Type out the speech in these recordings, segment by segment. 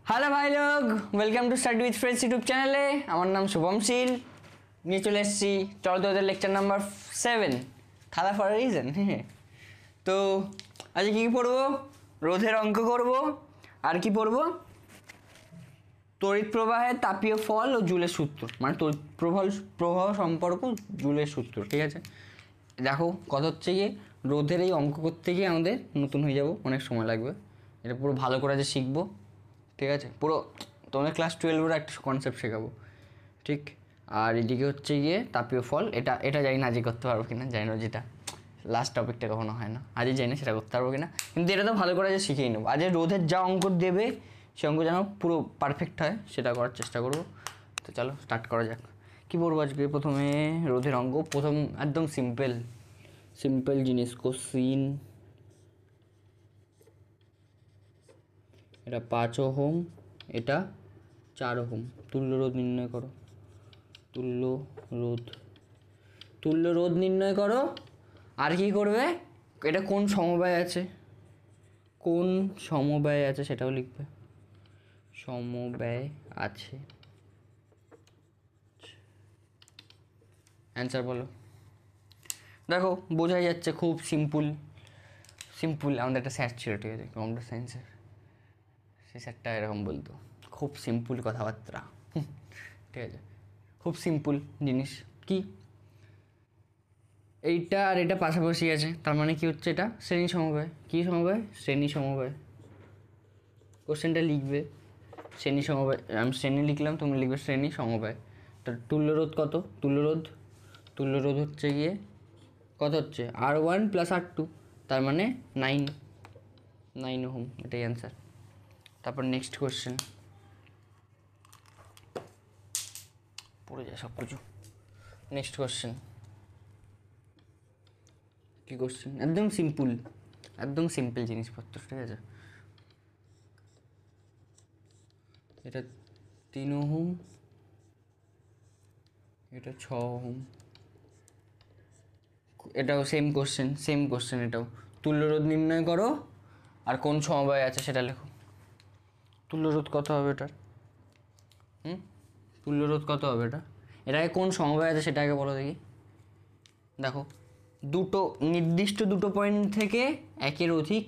Hello ভাই লোক, welcome to study with friends YouTube চ্যানেলে। আমার নাম শুভমশীল, নিয়ে চলে এসেছি চলতে লেকচার নাম্বার 7, থালা ফর রিজন। তো আজকে কী পড়বো? রোধের অঙ্ক করব। আর কি পড়বো? তড়িৎ প্রবাহের তাপীয় ফল ও জুলের সূত্র, মানে তড়িৎ প্রবাহ সম্পর্ক জুলের সূত্র। ঠিক আছে, দেখো কথা হচ্ছে গিয়ে রোধের এই অঙ্ক করতে গিয়ে আমাদের নতুন হয়ে যাব, অনেক সময় লাগবে। এটা পুরো ভালো করে যে শিখবো, ঠিক আছে, পুরো তোমাদের ক্লাস 12-এর একটা কনসেপ্ট শেখাবো, ঠিক। আর এদিকে হচ্ছে গিয়ে তাপীয় ফল, এটা জানি না আজই করতে পারবো কিনা, জানি না, যেটা লাস্ট টপিকটা কখনো হয় না, আজই জানি না সেটা করতে পারবো কিনা, কিন্তু এটা তো ভালো করে যে শিখেই নেবো। আজ রোধের যা অঙ্ক দেবে সে অঙ্ক যেন পুরো পারফেক্ট হয় সেটা করার চেষ্টা করবো। তো চলো স্টার্ট করা যাক। কী পড়বো আজকে? প্রথমে রোধের অঙ্ক, প্রথম একদম সিম্পল জিনিস, কোশ্চিন। এটা 5 ওহম, এটা 4 ওহম। তুল্য রোধ নির্ণয় করো। তুল্য রোধ নির্ণয় করো। আর কি করবে? এটা কোন সমবায় আছে সেটাও লিখবে। সমবায় আছে, অ্যান্সার বলো। দেখো বোঝাই যাচ্ছে, খুব সিম্পল। আমাদের একটা স্যার ছিল, ঠিক আছে, কম্পিউটার সায়েন্সের, সেই স্যারটা এরকম বলতো, খুব সিম্পল কথাবার্তা। ঠিক আছে, খুব সিম্পল জিনিস। কি এইটা আর এটা পাশাপাশি আছে, তার মানে কি হচ্ছে? এটা শ্রেণী সমবায়। কি সমবায়? শ্রেণী সমবায়। কোশ্চেনটা লিখবে শ্রেণী সমবায়, আমি শ্রেণী লিখলাম, তুমি লিখবে শ্রেণী সমবায়। তার তুল্যরোধ কত? তুল্যরোধ হচ্ছে গিয়ে কত হচ্ছে? R1 + R2, তার মানে 9 ওহম, এটাই অ্যান্সার। তারপর নেক্সট কোশ্চেন, পড়ে যায় সব কিছু। নেক্সট কোশ্চেন, কি কোশ্চেন? একদম সিম্পল জিনিসপত্র, ঠিক আছে। এটা 3 ওহম, এটা 6 ওহম। এটাও সেম কোশ্চেন। এটাও তুল্যরোধ নির্ণয় করো আর কোন সমবায় আছে সেটা লেখো। তুল্যরোধ কত হবে এটার? তুল্যরোধ কত হবে এটাকে কোন সমবায় আছে সেটা আগে বলো দেখি। দেখো, নির্দিষ্ট দুটো পয়েন্ট থেকে একের অধিক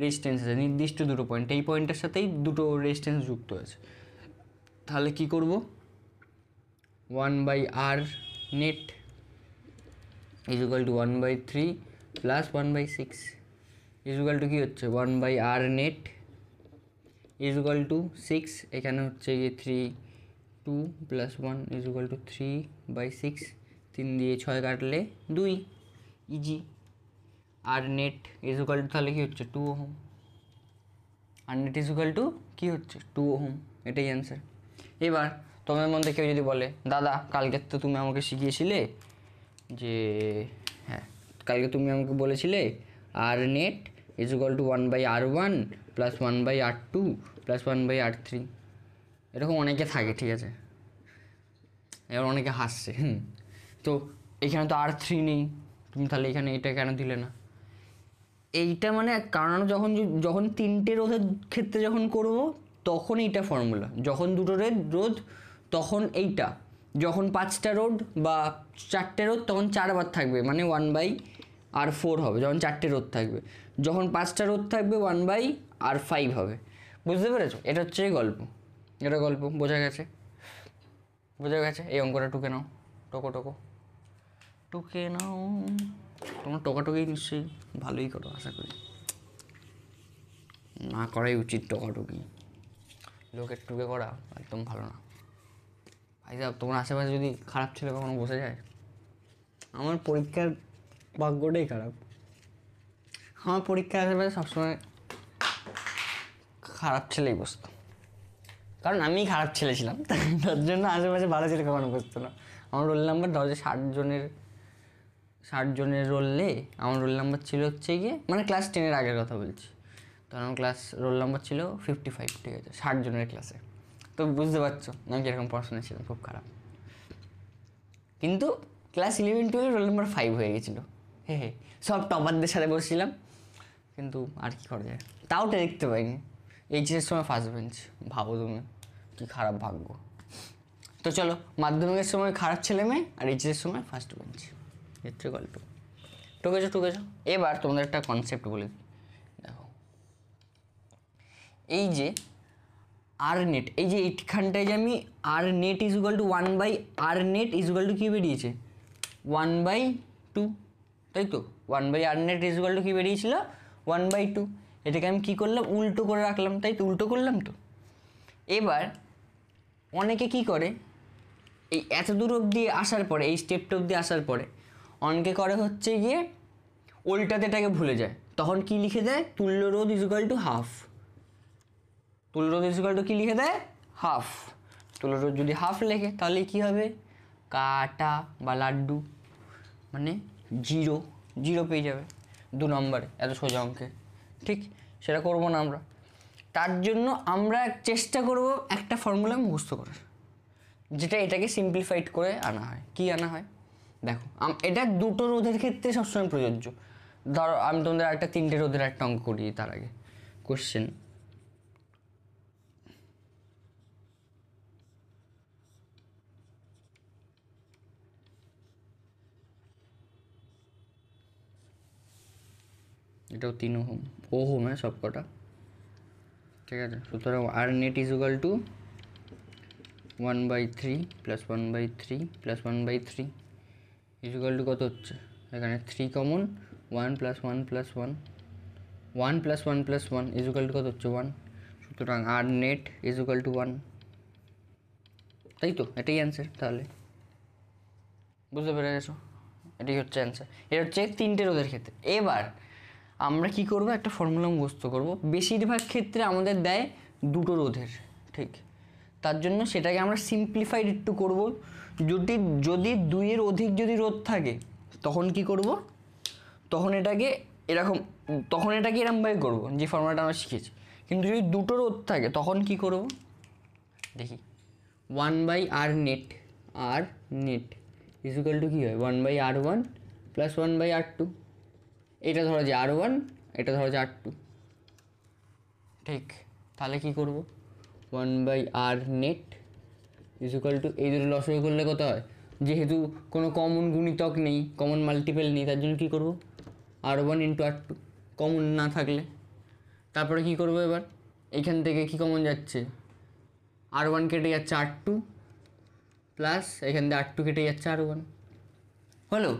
রেজিস্ট্যান্স আছে, নির্দিষ্ট দুটো পয়েন্ট, এই পয়েন্টের সাথেই দুটো রেজিস্ট্যান্স যুক্ত আছে। তাহলে কি করব? 1/r নেট = 1/3 + 1/6 = কি হচ্ছে? 1/r নেট = 6, এখানে হচ্ছে গিয়ে 3, 2 + 1 = 3/6, 3 দিয়ে 6 কাটলে 2, ইজি। আর নেট তাহলে কি হচ্ছে? 2 ওহম। আর নেট কি হচ্ছে? 2 ওহম, এটাই অ্যান্সার। এবার তোমাদের মধ্যে কেউ যদি বলে, দাদা কালকে তো তুমি আমাকে শিখিয়েছিলে যে, হ্যাঁ কালকে তুমি আমাকে বলেছিলে আর নেট = 1/r1 + 1/r2 + 1/r3, এরকম অনেকে থাকে, ঠিক আছে। এবার অনেকে হাসছে, তো এখানে তো R3 নেই, তুমি তাহলে এখানে এটা কেন দিলে না? এইটা মানে কারণ যখন 3টে রোধের ক্ষেত্রে যখন করব তখন এইটা ফর্মুলা, যখন দুটো রোধ তখন এইটা, যখন 5টা রোধ বা 4টে রোধ তখন 4বার থাকবে, মানে 1/r4 হবে যখন 4টে রোধ থাকবে। যখন 5টা রোধ থাকবে 1/r5 হবে। বুঝতে পেরেছো? এটা হচ্ছে গল্প, বোঝা গেছে? এই অঙ্কটা টুকে নাও, টুকে নাও। তোমার টকাটকি নিশ্চয়ই ভালোই করো, আশা করি। না করাই উচিত টকাটকি, লোকের টুকে করা একদম ভালো না। ভাই সাহেব, তোমার আশেপাশে যদি খারাপ ছেলে কখনো বসে যায়, আমার পরীক্ষার ভাগ্যটাই খারাপ। আমার পরীক্ষার আশেপাশে সবসময় খারাপ ছেলেই বসতো, কারণ আমি খারাপ ছেলে ছিলাম, তার জন্য আশেপাশে ভালো ছেলে কখনো বসতো না। আমার রোল নাম্বার 60 জনের রোলে আমার রোল নাম্বার ছিল হচ্ছে গিয়ে, মানে ক্লাস 10-এর আগের কথা বলছি, তখন আমার রোল নাম্বার ছিল 55, ঠিক আছে, 60 জনের ক্লাসে। তো বুঝতে পারছো আমি কীরকম পড়াশোনা ছিলাম, খুব খারাপ। কিন্তু ক্লাস 11-12 রোল নাম্বার 5 হয়ে গেছিলো, সব টপারদের সাথে বসছিলাম, কিন্তু আর কি করা যায়, তাও দেখতে পাইনি। এইচএসের সময় ফার্স্ট বেঞ্চ। ভাবো তুমি কি খারাপ ভাগ্য। তো চলো, মাধ্যমিকের সময় খারাপ ছেলে মেয়ে আর এইচএসের সময় ফার্স্ট বেঞ্চ, এর গল্প। টুকেছো। এবার তোমাদের একটা কনসেপ্ট বলে দিই। দেখো, এই যে আর নেট, এই যে এইখানটায় যে আমি R net is equal to 1 R net is equal to কী বেরিয়েছে 1/2, তাই তো 1 R net is equal to কী বেরিয়েছিল 1/2। এটাকে আমি কী করলাম, উল্টো করে রাখলাম, তাই তো উল্টো করলাম তো। এবার অনেকে কি করে, এই এত দূর অবধি আসার পরে, এই স্টেপটা অবধি আসার পরে অনেকে করে হচ্ছে গিয়ে উল্টাতে এটাকে ভুলে যায়। তখন কি লিখে দেয়, তুল্য রোধ ইজ ইকুয়াল টু হাফ। তুল্য রোধ ইজ ইকুয়াল টু কী লিখে দেয়, হাফ। তুল্য রোধ যদি হাফ লেখে তাহলে কী হবে, কাটা বা লাড্ডু মানে 0 পেয়ে যাবে 2 নম্বরে, এত সোজা অঙ্কে। ঠিক সেটা করবো না আমরা। তার জন্য আমরা চেষ্টা করব একটা ফর্মুলা মুখস্থ করার, যেটা এটাকে সিম্পলিফাইড করে আনা হয়। কি আনা হয় দেখো, এটা দুটো রোধের ক্ষেত্রে সবসময় প্রযোজ্য। ধরো আমি তোমাদের একটা 3টে রোধের একটা অঙ্ক করি তার আগে। কোশ্চেন, এটাও 3 ওহম সব কটা, ঠিক আছে। সুতরাং R net is equal to 1/3 plus 1/3 plus 1/3 is equal to কত হচ্ছে, এখানে 3 কমন, 1 plus 1 plus 1, 1 plus 1 plus 1 is equal to কত হচ্ছে 1। সুতরাং R net is equal to 1, তাই তো এটাই অ্যান্সার। তাহলে বুঝতে পেরে গেছো, এটাই হচ্ছে অ্যান্সার। এটা হচ্ছে 3টে রোধের ক্ষেত্রে। এবার আমরা কি করব, একটা ফর্মুলা মুখস্থ করব। বেশিরভাগ ক্ষেত্রে আমাদের দেয় দুটো রোধের, ঠিক। তার জন্য সেটাকে আমরা সিম্পলিফাইড একটু করব। যদি 2-এর অধিক যদি রোধ থাকে তখন কি করব, তখন এটাকে এরকমভাবে করব যে ফর্মুলাটা আমরা শিখেছি। কিন্তু যদি দুটো রোধ থাকে তখন কি করব দেখি, 1/আর net, R net is equal to কী হয় 1/R1 প্লাস 1/R2। এটা ধরো যে R1, এটা ধরো যে R2, ঠিক। তাহলে কি করব, 1/আর নেট ইজ ইকুয়াল টু, এই দুটো লসাগু করলে কত হয়, যেহেতু কোনো কমন গুণিতক নেই, কমন মাল্টিপল নেই, তার জন্য কী করব R1 ইন্টু R2, কমন না থাকলে। তারপরে কি করব, এবার এইখান থেকে কি কমন যাচ্ছে, R1 কেটে যাচ্ছে R2 প্লাস এখান থেকে R2 কেটে যাচ্ছে R1, হলো।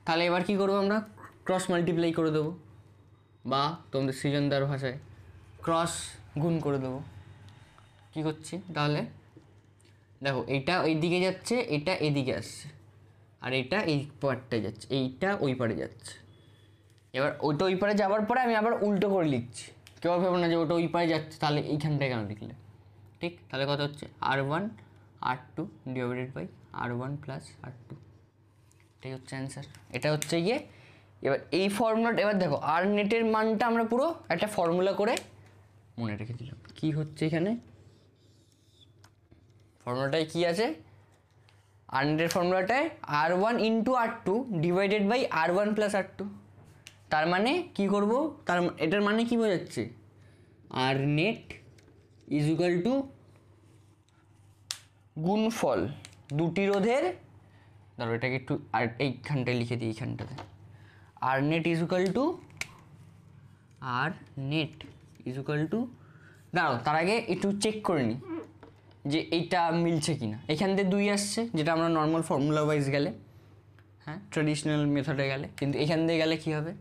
তাহলে এবার কি করব, আমরা ক্রস মাল্টিপ্লাই করে দেবো, বা তোমাদের সৃজনদার ভাষায় ক্রস গুণ করে দেবো। কী করছি তাহলে দেখো, এইটা ওই দিকে যাচ্ছে, এটা এদিকে আসছে, আর এটা এই পারটায় যাচ্ছে, এইটা ওই পারে যাচ্ছে। এবার ওইটা ওই পারে যাওয়ার পরে আমি আবার উল্টো করে লিখছি। কেউ ভেবো না যে ওটা ওই পারে যাচ্ছে তাহলে এইখানটায় কেন লিখলে, ঠিক। তাহলে কত হচ্ছে R1 R2 divided by R1 plus R2, এটাই হচ্ছে অ্যান্সার। এটা হচ্ছে গিয়ে এবার এই ফর্মুলাটা। এবার দেখো আর নেটের মানটা আমরা পুরো একটা ফর্মুলা করে মনে রেখে দিলাম। কী হচ্ছে এখানে ফর্মুলাটায় কী আছে, আর নেটের ফর্মুলাটায় R1 into R2 divided by R1 plus R2। তার মানে কী করবো, এটার মানে কী বোঝাচ্ছে, আর নেট ইজ ইকুয়াল টু গুণফল দুটি রোধের, ধরো এটাকে একটু আর এইখানটায় লিখে দিই, এইখানটাতে R net is equal to, R net is equal to, দাঁড়াও তার আগে একটু চেক করে নিই যে এইটা মিলছে কি না। এখান থেকে 2 আসছে, যেটা আমরা নর্মাল ফর্মুলা ওয়াইজ গেলে, হ্যাঁ ট্রেডিশনাল মেথডে গেলে। কিন্তু এখান থেকে গেলে কী হবে,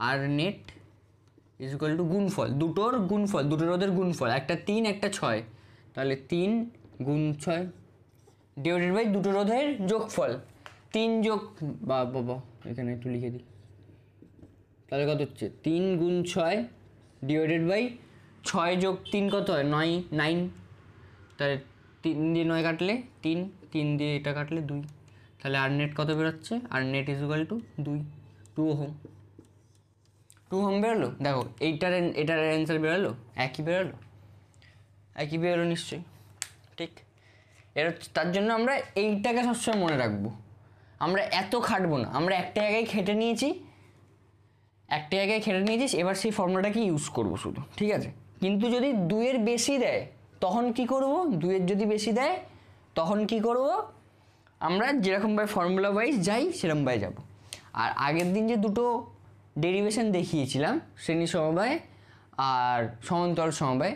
আর নেট ইজ ইকুয়াল টু গুণফল, দুটোর গুণফল, দুটো রোধের গুণফল, একটা 3 একটা 6, তাহলে 3 গুণ 6 ডিভাইডেড বাই দুটো রোধের যোগফল, 3 যোগ বাবা এখানে একটু লিখে দিই, তাহলে কত হচ্ছে 3 গুণ 6 ডিভাইডেড বাই 6 যোগ 3 কত হয় 9, তাহলে 3 দিয়ে 9 কাটলে 3 দিয়ে এটা কাটলে 2, তাহলে আর নেট কত বেরোচ্ছে, R net is equal to 2 ohm. 2 ohm বেরোলো। দেখো এটার অ্যান্সার বেরোলো, একই বেরোলো নিশ্চয়ই, ঠিক। তার জন্য আমরা এইটাকে সবসময় মনে রাখবো, আমরা এত খাটবো না, আমরা একটা জায়গায় খেটে নিয়েছি, এবার সেই ফর্মুলাটাকে ইউজ করবো শুধু, ঠিক আছে। কিন্তু যদি 2-এর বেশি দেয় তখন কি করব, 2-এর যদি বেশি দেয় তখন কি করব, আমরা যেরকমভাবে ফর্মুলা ওয়াইজ যাই সেরকমভাবে যাব। আর আগের দিন যে দুটো ডেরিভেশন দেখিয়েছিলাম, শ্রেণী সমবায় আর সমান্তরাল সমবায়,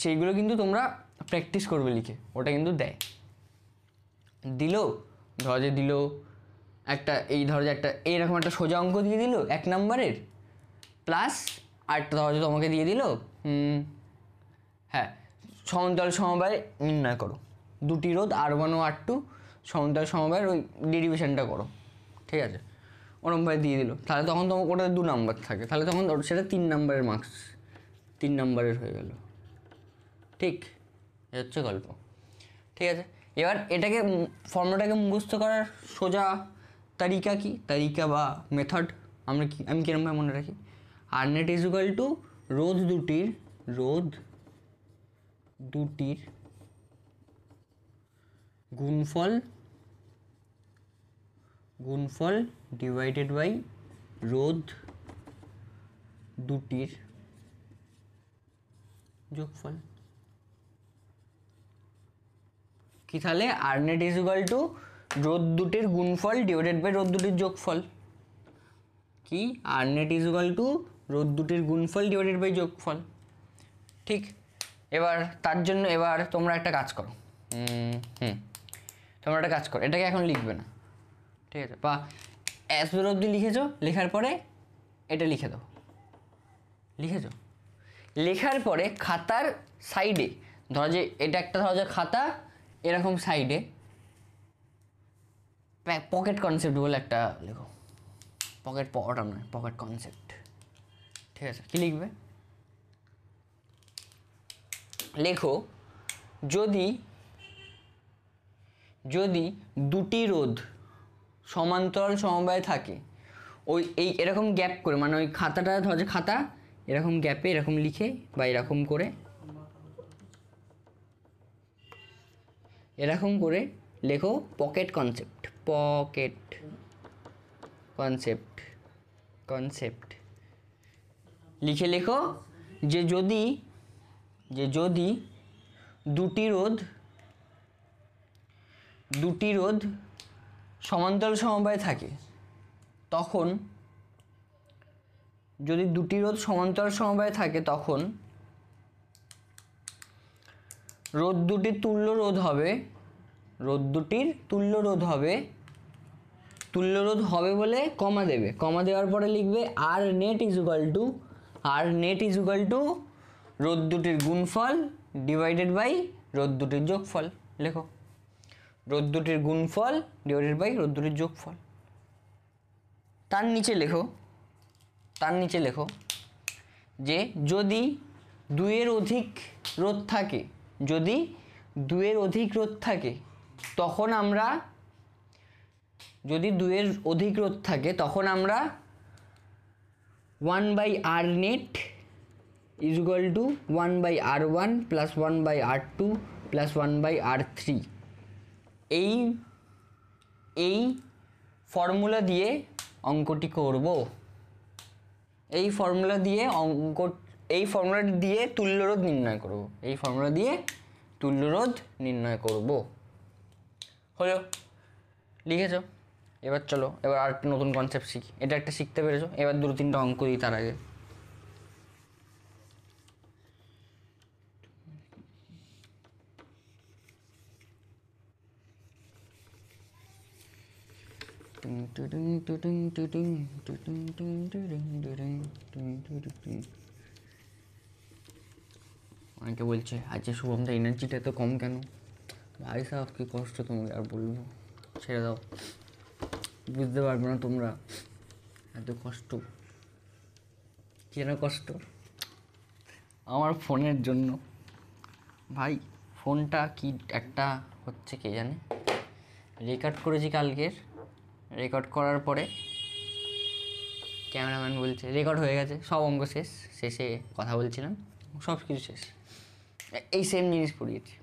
সেইগুলো কিন্তু তোমরা প্র্যাকটিস করবে লিখে, ওটা কিন্তু দেয়। দিল, ধরো যে দিল একটা, এই ধরো যে একটা এইরকম একটা সোজা অঙ্ক দিয়ে দিল 1 নম্বরের, প্লাস আরেকটা ধরো যে তোমাকে দিয়ে দিল হ্যাঁ সমান্তরাল সমবায় নির্ণয় করো, দুটি রোধ R1 ও R2 সমান্তরাল সমবায়ের ওই ডেরিভেশনটা করো, ঠিক আছে, ওরমভাবে দিয়ে দিল, তাহলে তখন তোমার ওটাতে 2 নাম্বার থাকে, তাহলে তখন সেটা 3 নাম্বারের মার্কস, 3 নাম্বারের হয়ে গেল। ঠিক, এ হচ্ছে গল্প। ঠিক আছে, এবার এটাকে ফর্মুলাটাকে মুখস্থ করার সোজা তারিকা কি, তারিকা বা মেথড আমি কিরমভাবে মনে রাখি, আর নেট ইজ ইকুয়াল টু রোধ দুটির গুণফল ডিভাইডেড বাই রোধ দুটির যোগফল। কি তাহলে আর নেট ইজ ইকুয়াল টু রোধ দুটির গুণফল ডিভাইডেড বাই রোধ দুটির যোগফল। কি, আর নেট ইজ ইকুয়াল টু রোধ দুটির গুণফল ডিভাইডেড বাই যোগফল। ঠিক, এবার তার জন্য এবার তোমরা একটা কাজ করো, এটাকে এখন লিখবে না, ঠিক আছে, বা এস অবধি লিখেছো, লেখার পরে এটা লিখে দাও, লিখেছো, লেখার পরে খাতার সাইডে ধরো যে এটা একটা, ধরো যে খাতা এরকম সাইডে পকেট কনসেপ্ট বলে একটা লেখো, পকেট কনসেপ্ট। ঠিক আছে, কি লিখবে, লেখো যদি দুটি রোধ সমান্তরাল সমবায়ে থাকে, ওই এই এরকম গ্যাপ করে, মানে ওই খাতাটা ধরো যে খাতা এরকম গ্যাপে এরকম লিখে বা এরকম করে লেখো পকেট কনসেপ্ট লিখে লেখো যে যদি দুটি রোধ সমান্তরাল সমবায়ে থাকে, তখন রোধ দুটির তুল্য রোধ হবে বলে কমা দেবে, কমা দেওয়ার পরে লিখবে আর নেট ইজ ইকুয়াল টু রোধ দুটির গুণফল ডিভাইডেড বাই রোধ দুটির যোগফল। লেখো রোধ দুটির গুণফল ডিভাইডেড বাই রোধ দুটির যোগফল। তার নিচে লেখো যে যদি 2-এর অধিক রোধ থাকে, তখন আমরা 1/r net is equal to 1/r1 plus 1/r2 plus 1/r3 এই ফর্মুলা দিয়ে অঙ্কটি করব। এই ফর্মুলা দিয়ে তুল্যরোধ নির্ণয় করব। হলো, লিখেছো? এবার চলো, এবার আর একটা নতুন কনসেপ্ট শিখি। এটা একটা শিখতে পেরেছো, এবার 2-3টা অঙ্ক দিই তার আগে। অনেকে বলছে আজকে শুভমদা এনার্জিটা এত কম কেন? ভাই সাহেব কি কষ্ট, তোমাকে আর বলবো, ছেড়ে দাও, বুঝতে পারবে না তোমরা এত কষ্ট। কেন কষ্ট? আমার ফোনের জন্য ভাই। ফোনটা কি একটা হচ্ছে কে জানে। রেকর্ড করেছি কালকের, রেকর্ড করার পরে ক্যামেরাম্যান বলছে রেকর্ড হয়ে গেছে, সব অঙ্ক শেষে কথা বলছিলাম, সব কিছু শেষ, এই সেম জিনিস পড়িয়েছি।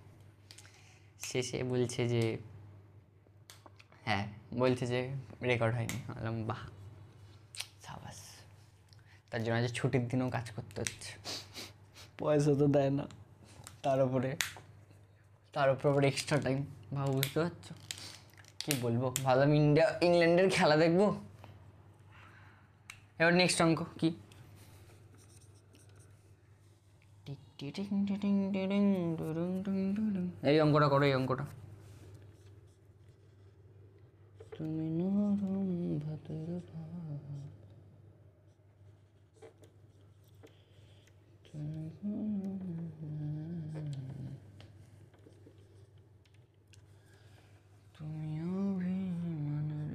শেষে বলছে যে রেকর্ড হয়নি। বললাম বাহ, সাবাস। তার জন্য আজ ছুটির দিনেও কাজ করতে হচ্ছে। পয়সা তো দেয় না, তার উপরে এক্সট্রা টাইম। ভাবো, বুঝতে পারছো কি বলবো? ভালো, আমি ইংল্যান্ডের খেলা দেখবো। এবার নেক্সট অঙ্ক কি? এই অঙ্কটা করো, এই অঙ্কটা। তুমি নরম ভাতের তুমি অভিমানের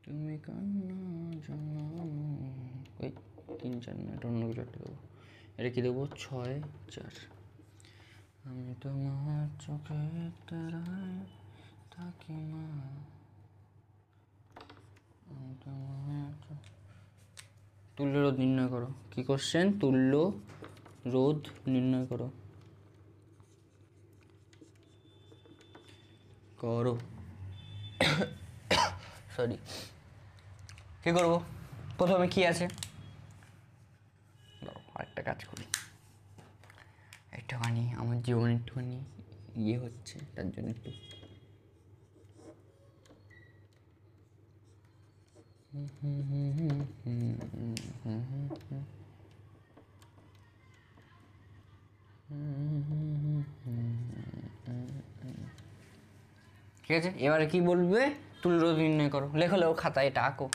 তুমি কান্না জানাও। ওই 3-4 মিনিট অন্য কিছু একটা দেবো। এটা কি দেবো? 6-4। আমি তোমার চোখের তারায় থাকি মা, আমি তোমার। তুল্য রোধ নির্ণয় করো। কি কোশ্চেন? তুল্য রোধ নির্ণয় করো। করো সরি, কি করবো? প্রথমে কি আছে? আরেকটা কাজ করি, একটুখানি আমার জীবন একটুখানি ইয়ে হচ্ছে, তার জন্য একটু ঠিক আছে। এবারে কি বলবে? তুল্য রোধ নির্ণয় করো। লেখো খাতায়, এটা আঁকো।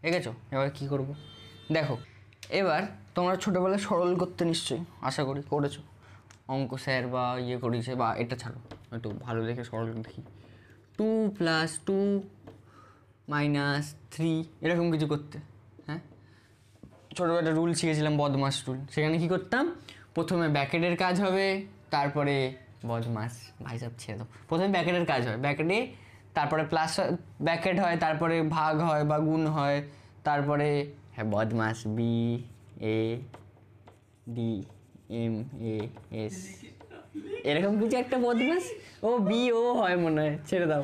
এঁকেছো? এবার কি করব দেখো। এবার তোমরা ছোটোবেলায় সরল করতে নিশ্চয়ই আশা করি করেছো, অঙ্ক স্যার বা ইয়ে করেছে, বা এটা ছাড়ো একটু ভালো দেখে সরল দেখি। 2 + 2 - 3 এরকম কিছু করতে। হ্যাঁ, ছোটোবেলায় রুল শিখেছিলাম, বদমাস রুল। সেখানে কি করতাম? প্রথমে ব্যাকেটের কাজ হবে, তারপরে বদমাস ভাই সাহেব ছেড়ে দাও। প্রথমে ব্যাকেটের কাজ হয়, ব্যাকেটে, তারপরে প্লাস ব্যাকেট হয়, তারপরে ভাগ হয় বা গুণ হয়, তারপরে হ্যাঁ বদমাস BADMAS এরকম কিছু একটা বদমাস। ও BO হয় মনে হয়। ছেড়ে দাও।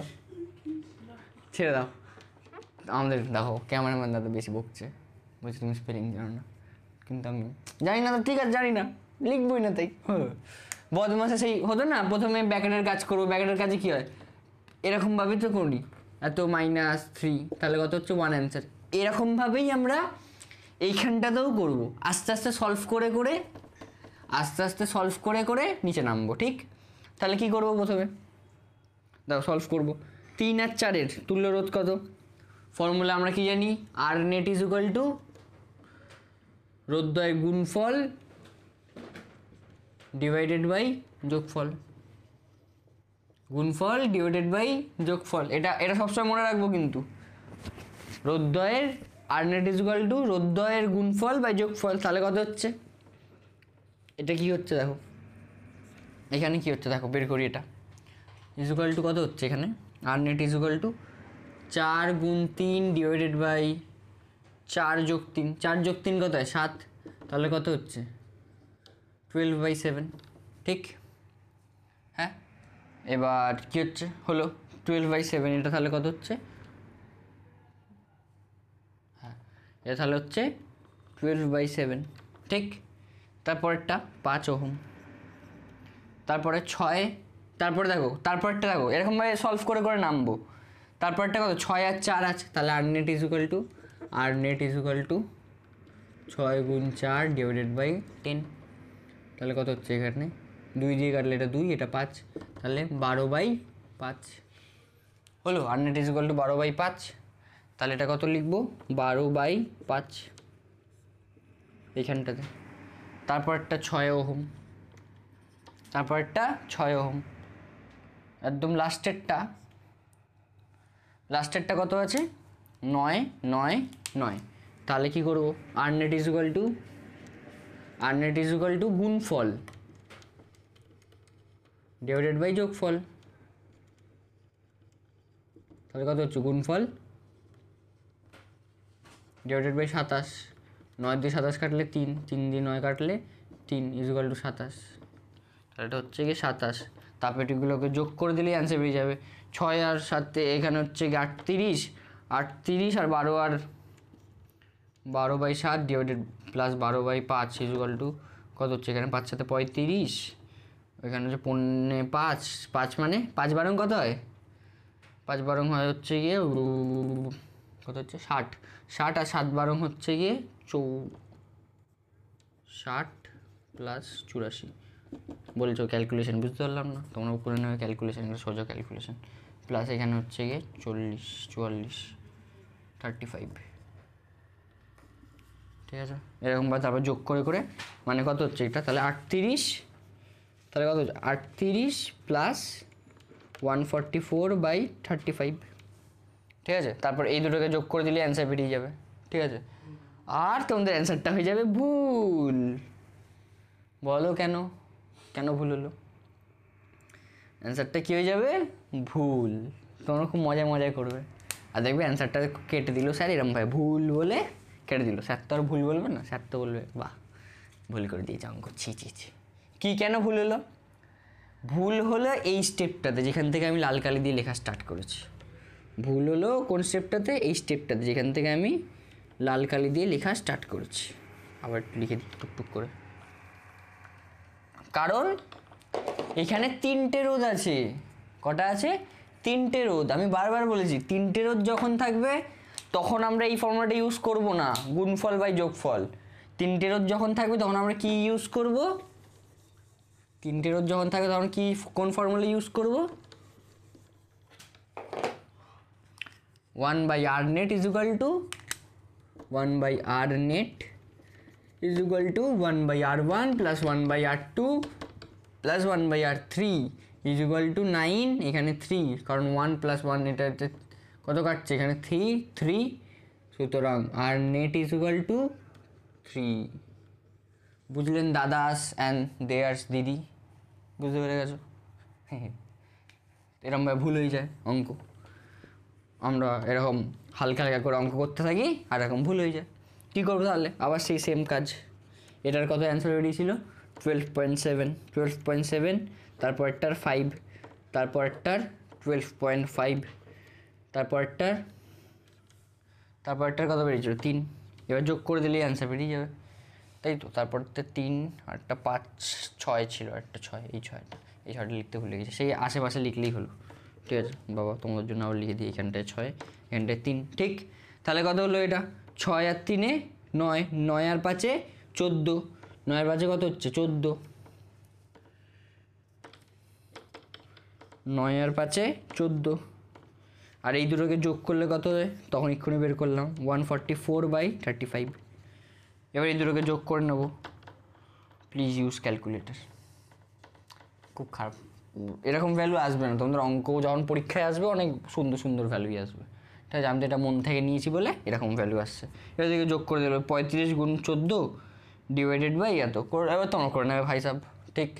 আমাদের দেখো ক্যামেরাম্যান দাদা বেশি বকছে, বলছি তুমি স্পেলিং জানো না। কিন্তু আমি জানি না তো, ঠিক আছে, জানি না, লিখবই না তাই। বদমাসে সেই হতো না, প্রথমে ব্যাকেটের কাজ করবো, ব্যাকেটের কাজে কী হয়? এরকমভাবে তো করি, এত -3, তাহলে কত হচ্ছে? 1 অ্যান্সার। এরকমভাবেই আমরা এইখানটাতেও করবো, আস্তে আস্তে সলভ করে নিচে নামবো। ঠিক, তাহলে কি করবো? প্রথমে দেখো সলভ করবো। 3 আর 4-এর তুল্য রোধ কত? ফর্মুলা আমরা কি জানি? R net = রোধদ্বয়ের গুণফল ডিভাইডেড বাই যোগফল। এটা সবসময় মনে রাখবো কিন্তু। রোধদ্বয়ের R net = রোধদ্বয়ের গুণফল বাই যোগফল। তাহলে কত হচ্ছে? এটা কি হচ্ছে দেখো, এখানে কি হচ্ছে দেখো, বের করি। এটা ইজুকাল টু কত হচ্ছে এখানে? R net = 4 × 3 divided by 4 + 3। 4 + 3 কত হয়? 7। তাহলে কত হচ্ছে? 12/7। ঠিক, হ্যাঁ। এবার কি হচ্ছে? হলো 12/7। এটা তাহলে কত হচ্ছে? হ্যাঁ, এটা তাহলে হচ্ছে 12/7। ঠিক, তারপরেরটা 5 ওহম, তারপরে 6, তারপরে দেখো তারপরটা দেখো, এরকমভাবে সলভ করে নামবো। তারপরটা কত? 6 আর 4 আছে, তাহলে R net = 6 × 4 ডিভাইডেড বাই 10। তাহলে কত হচ্ছে? এখানে 2 দিয়ে কাটলে এটা 2, এটা 5, তাহলে 12/5 হলো। R net = 12/5। তাহলে এটা কত লিখবো? 12/5 এইখানটাতে। তারপরটা 6 ওহম, একদম লাস্টেরটা কত আছে? 9, 9, 9। তাহলে কি করবো? R net = গুণফল ডিভাইডেড বাই যোগফল। তাহলে কত হচ্ছে? গুণফল ডিভাইডেড বাই 27। 9 দিয়ে 27 কাটলে 3, 3 দিয়ে 9 কাটলে 3 = 27। তাহলে এটা হচ্ছে কি 27। তারপর এগুলোকে যোগ করে দিলেই অ্যান্সার পেয়ে যাবে। 6 আর 7, এখানে হচ্ছে 38, 38 আর 12/7 ডিভাইডেড প্লাস 12/5 ইকুয়াল টু কত হচ্ছে এখানে 5 সাথে 35, এখানে হচ্ছে 5 5 মানে 5 বারং কত হয়, 5 বারং হয় হচ্ছে গিয়ে কত হচ্ছে 60, আর 7 বারং হচ্ছে গিয়ে 60 প্লাস 84। বলছো ক্যালকুলেশন বুঝতে পারলাম না, তোমরা করে নেবে ক্যালকুলেশন, সোজা ক্যালকুলেশন। প্লাস এখানে হচ্ছে গিয়ে 40 44 35, ঠিক আছে এরকমভাবে তারপর যোগ করে করে মানে কত হচ্ছে এটা, তাহলে 38, তাহলে কত হচ্ছে 38 প্লাস 144/35, ঠিক আছে। তারপর এই দুটোকে যোগ করে দিলে অ্যান্সার বেরিয়ে যাবে, ঠিক আছে। আর তোমাদের অ্যান্সারটা হয়ে যাবে ভুল। বলো কেন কেন ভুল হলো? অ্যান্সারটা কী হয়ে যাবে? ভুল। তোমরা খুব মজা করবে আর দেখবে অ্যান্সারটা কেটে দিল স্যার এরম ভাই, ভুল বলে কেটে দিল। স্যার তো আর ভুল বলবে না, স্যার তো বলবে বাহ ভুল করে দিয়েছে অঙ্ক, ছি। কী কেন ভুল হলো? ভুল হলো এই স্টেপটাতে যেখান থেকে আমি লাল কালি দিয়ে লেখা স্টার্ট করেছি। ভুল হলো কোন স্টেপটাতে? এই স্টেপটাতে যেখান থেকে আমি লাল কালি দিয়ে লেখা স্টার্ট করেছি। আবার লিখে দিই টুকটুক করে, কারণ এখানে 3টে রোধ আছে। কটা আছে? 3টে রোধ। আমি বারবার বলেছি 3টে রোধ যখন থাকবে তখন আমরা এই ফর্মুলাটা ইউজ করব না, গুণফল বাই যোগফল। 3টে রোধ যখন থাকবে তখন আমরা কি ইউজ করব? 3টে রোধ যখন থাকবে তখন কি কোন ফর্মুলা ইউজ করব? 1/r net is equal to 1/r net is equal to 1/r1 plus 1/r2 plus 1/r3 is equal to 9, এখানে 3, কারণ 1 plus 1 এটা কত কাটছে এখানে 3, সুতরাং r net is equal to 3। বুঝলেন দাদাস অ্যান্ড দেয়ার্স দিদি? বুঝতে পেরে গেছো? এরকমভাবে ভুল হয়ে যায় অঙ্ক, আমরা এরকম হালকা করে অঙ্ক করতে থাকি আর এরকম ভুল হয়ে যায়। কী করবো তাহলে? আবার সেই সেম কাজ। এটার কত অ্যান্সার বেরিয়েছিল? 12.7, তারপরটার 5, তারপরটার 12.5, তারপরটার কত বেরিয়েছিল? 3। এবার যোগ করে দিলেই অ্যান্সার বেরিয়ে যাবে, তাই তো। তারপরটা 3, আরটা 5, 6 ছিল, একটা 6, এই 6টা লিখতে ভুলে গেছি, সেই আশেপাশে লিখলেই হলো, ঠিক আছে বাবা। তোমাদের জন্য আবার লিখে দিই, এখানটায় 6, এখানটায় 3, ঠিক। তাহলে কত হলো এটা? 6 আর 3 9, 9 আর 5 14, 9 আর 5 কত হচ্ছে? 14, 9 আর 5 14, আর এই দুটোকে যোগ করলে কত হয়? তখন এক্ষুনি বের করলাম 144/35। এবার এই দুটোকে যোগ করে নেব, প্লিজ ইউজ ক্যালকুলেটার। খুব খারাপ, এরকম ভ্যালু আসবে না তোমাদের অঙ্ক যখন পরীক্ষায় আসবে, অনেক সুন্দর ভ্যালুই আসবে, ঠিক আছে। আমি তো এটা মন থেকে নিয়েছি বলে এরকম ভ্যালু আসছে। এবার দিকে যোগ করে দিল 35 × 14 ডিভাইডেড বাই এত, এবার তোমরা করে নেবে ভাই সাহেব, ঠিক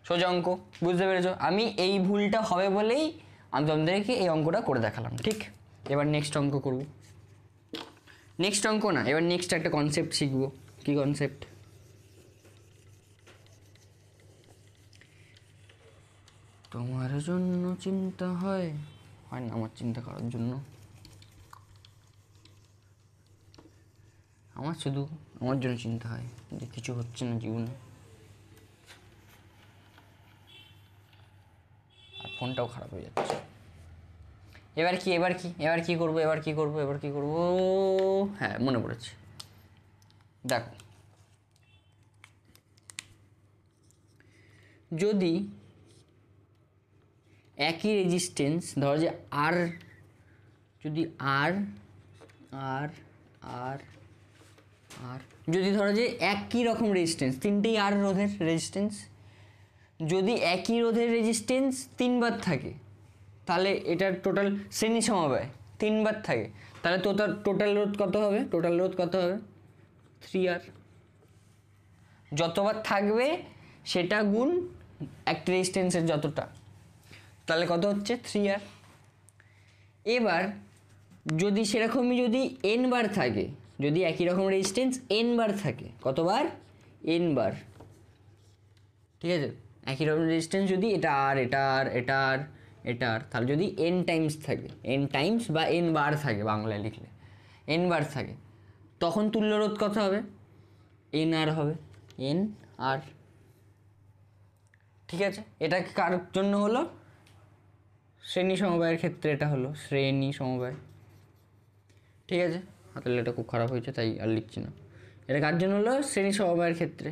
সোজা অঙ্ক। বুঝতে পেরেছো? আমি এই ভুলটা হবে বলেই আমি তোমাদেরকে এই অঙ্কটা করে দেখালাম, ঠিক। এবার নেক্সট অঙ্ক করব। নেক্সট অঙ্ক না, এবার নেক্সট একটা কনসেপ্ট শিখবো। কি কনসেপ্ট? তোমার জন্য চিন্তা হয় না আমার চিন্তা করার জন্য, আমার শুধু আমার জন্য চিন্তা হয় যে কিছু হচ্ছে না জীবনে, আর ফোনটাও খারাপ হয়ে যাচ্ছে। এবার কি করবো? হ্যাঁ মনে পড়েছে, দেখো যদি একই রেজিস্ট্যান্স ধরো যে আর, যদি আর যদি ধরো যে একই রকম রেজিস্ট্যান্স, 3টেই আর রোধের রেজিস্ট্যান্স, যদি একই রোধের রেজিস্ট্যান্স 3বার থাকে তাহলে এটার টোটাল শ্রেণী সমবায় 3বার থাকে, তাহলে টোটাল রোধ কত হবে? 3R। যতবার থাকবে সেটা গুণ একটা রেজিস্ট্যান্সের যতটা, তাহলে কত হচ্ছে? 3R। এবার যদি সেরকমই যদি n বার থাকে, যদি একই রকম রেজিস্ট্যান্স n বার থাকে, কতবার? n বার, ঠিক আছে। একই রকম রেজিস্ট্যান্স যদি এটা আর এটা আর, তাহলে যদি এন টাইমস থাকে, এন টাইমস বা এন বার থাকে, বাংলায় লিখলে এন বার থাকে, তখন তুল্য রোধ কত হবে? এন আর হবে, এন আর। ঠিক আছে, এটা কার জন্য হলো? শ্রেণী সমবায়ের ক্ষেত্রে এটা হলো শ্রেণী সমবায়। ঠিক আছে, তাহলে এটা খুব খারাপ হয়েছে তাই আর লিখছি না। এটা কার জন্য হলো? শ্রেণী সমবায়ের ক্ষেত্রে।